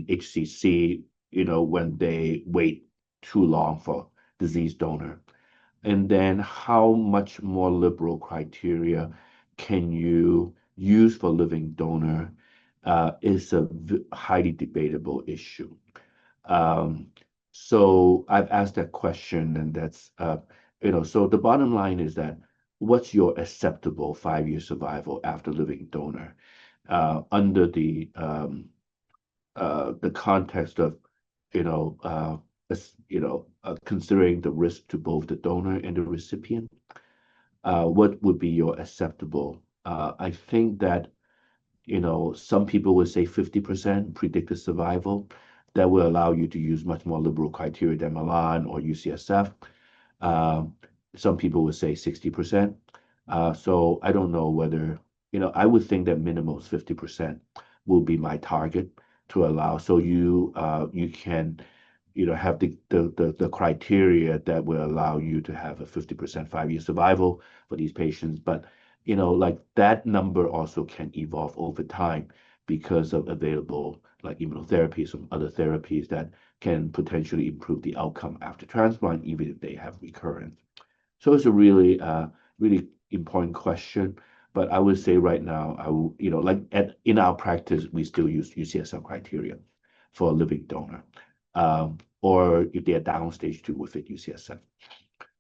HCC, when they wait too long for disease donor. And then how much more liberal criteria can you use for living donor is a highly debatable issue. So I've asked that question, and that's, so the bottom line is that what's your acceptable 5-year survival after living donor under the context of, considering the risk to both the donor and the recipient? What would be your acceptable? I think that, some people would say 50% predicted survival. That will allow you to use much more liberal criteria than Milan or UCSF. Some people would say 60%. So I don't know whether, I would think that minimum is 50% will be my target to allow. So you can, have the criteria that will allow you to have a 50% 5-year survival for these patients. But, like that number also can evolve over time because of available like immunotherapy, some other therapies that can potentially improve the outcome after transplant, even if they have recurrence. So it's a really, really important question. But I would say right now, I will, in our practice, we still use UCSF criteria for a living donor, or if they're downstage to with it, UCSF.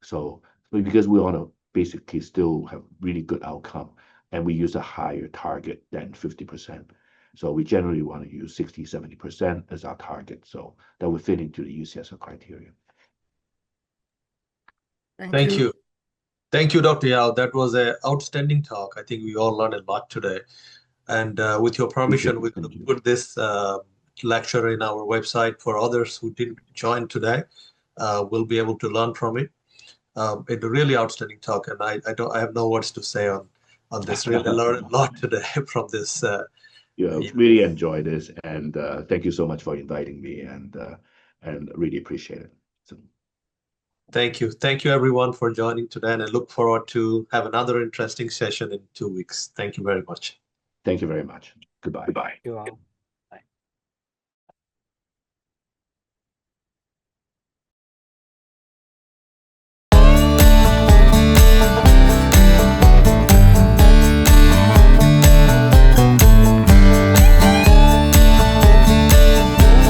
So because we want to basically still have really good outcome, and we use a higher target than 50%. So we generally want to use 60, 70% as our target. So that would fit into the UCSF criteria. Thank you. Thank you, Dr. Yao. That was an outstanding talk. I think we all learned a lot today. And with your permission, we will put this lecture in our website for others who didn't join today. Will be able to learn from it. It's a really outstanding talk, and I have no words to say on this. Really learned a lot today from this. Really enjoy this, and thank you so much for inviting me, and really appreciate it. So. Thank you everyone for joining today, and I look forward to have another interesting session in 2 weeks. Thank you very much. Thank you very much. Goodbye. Thank you all.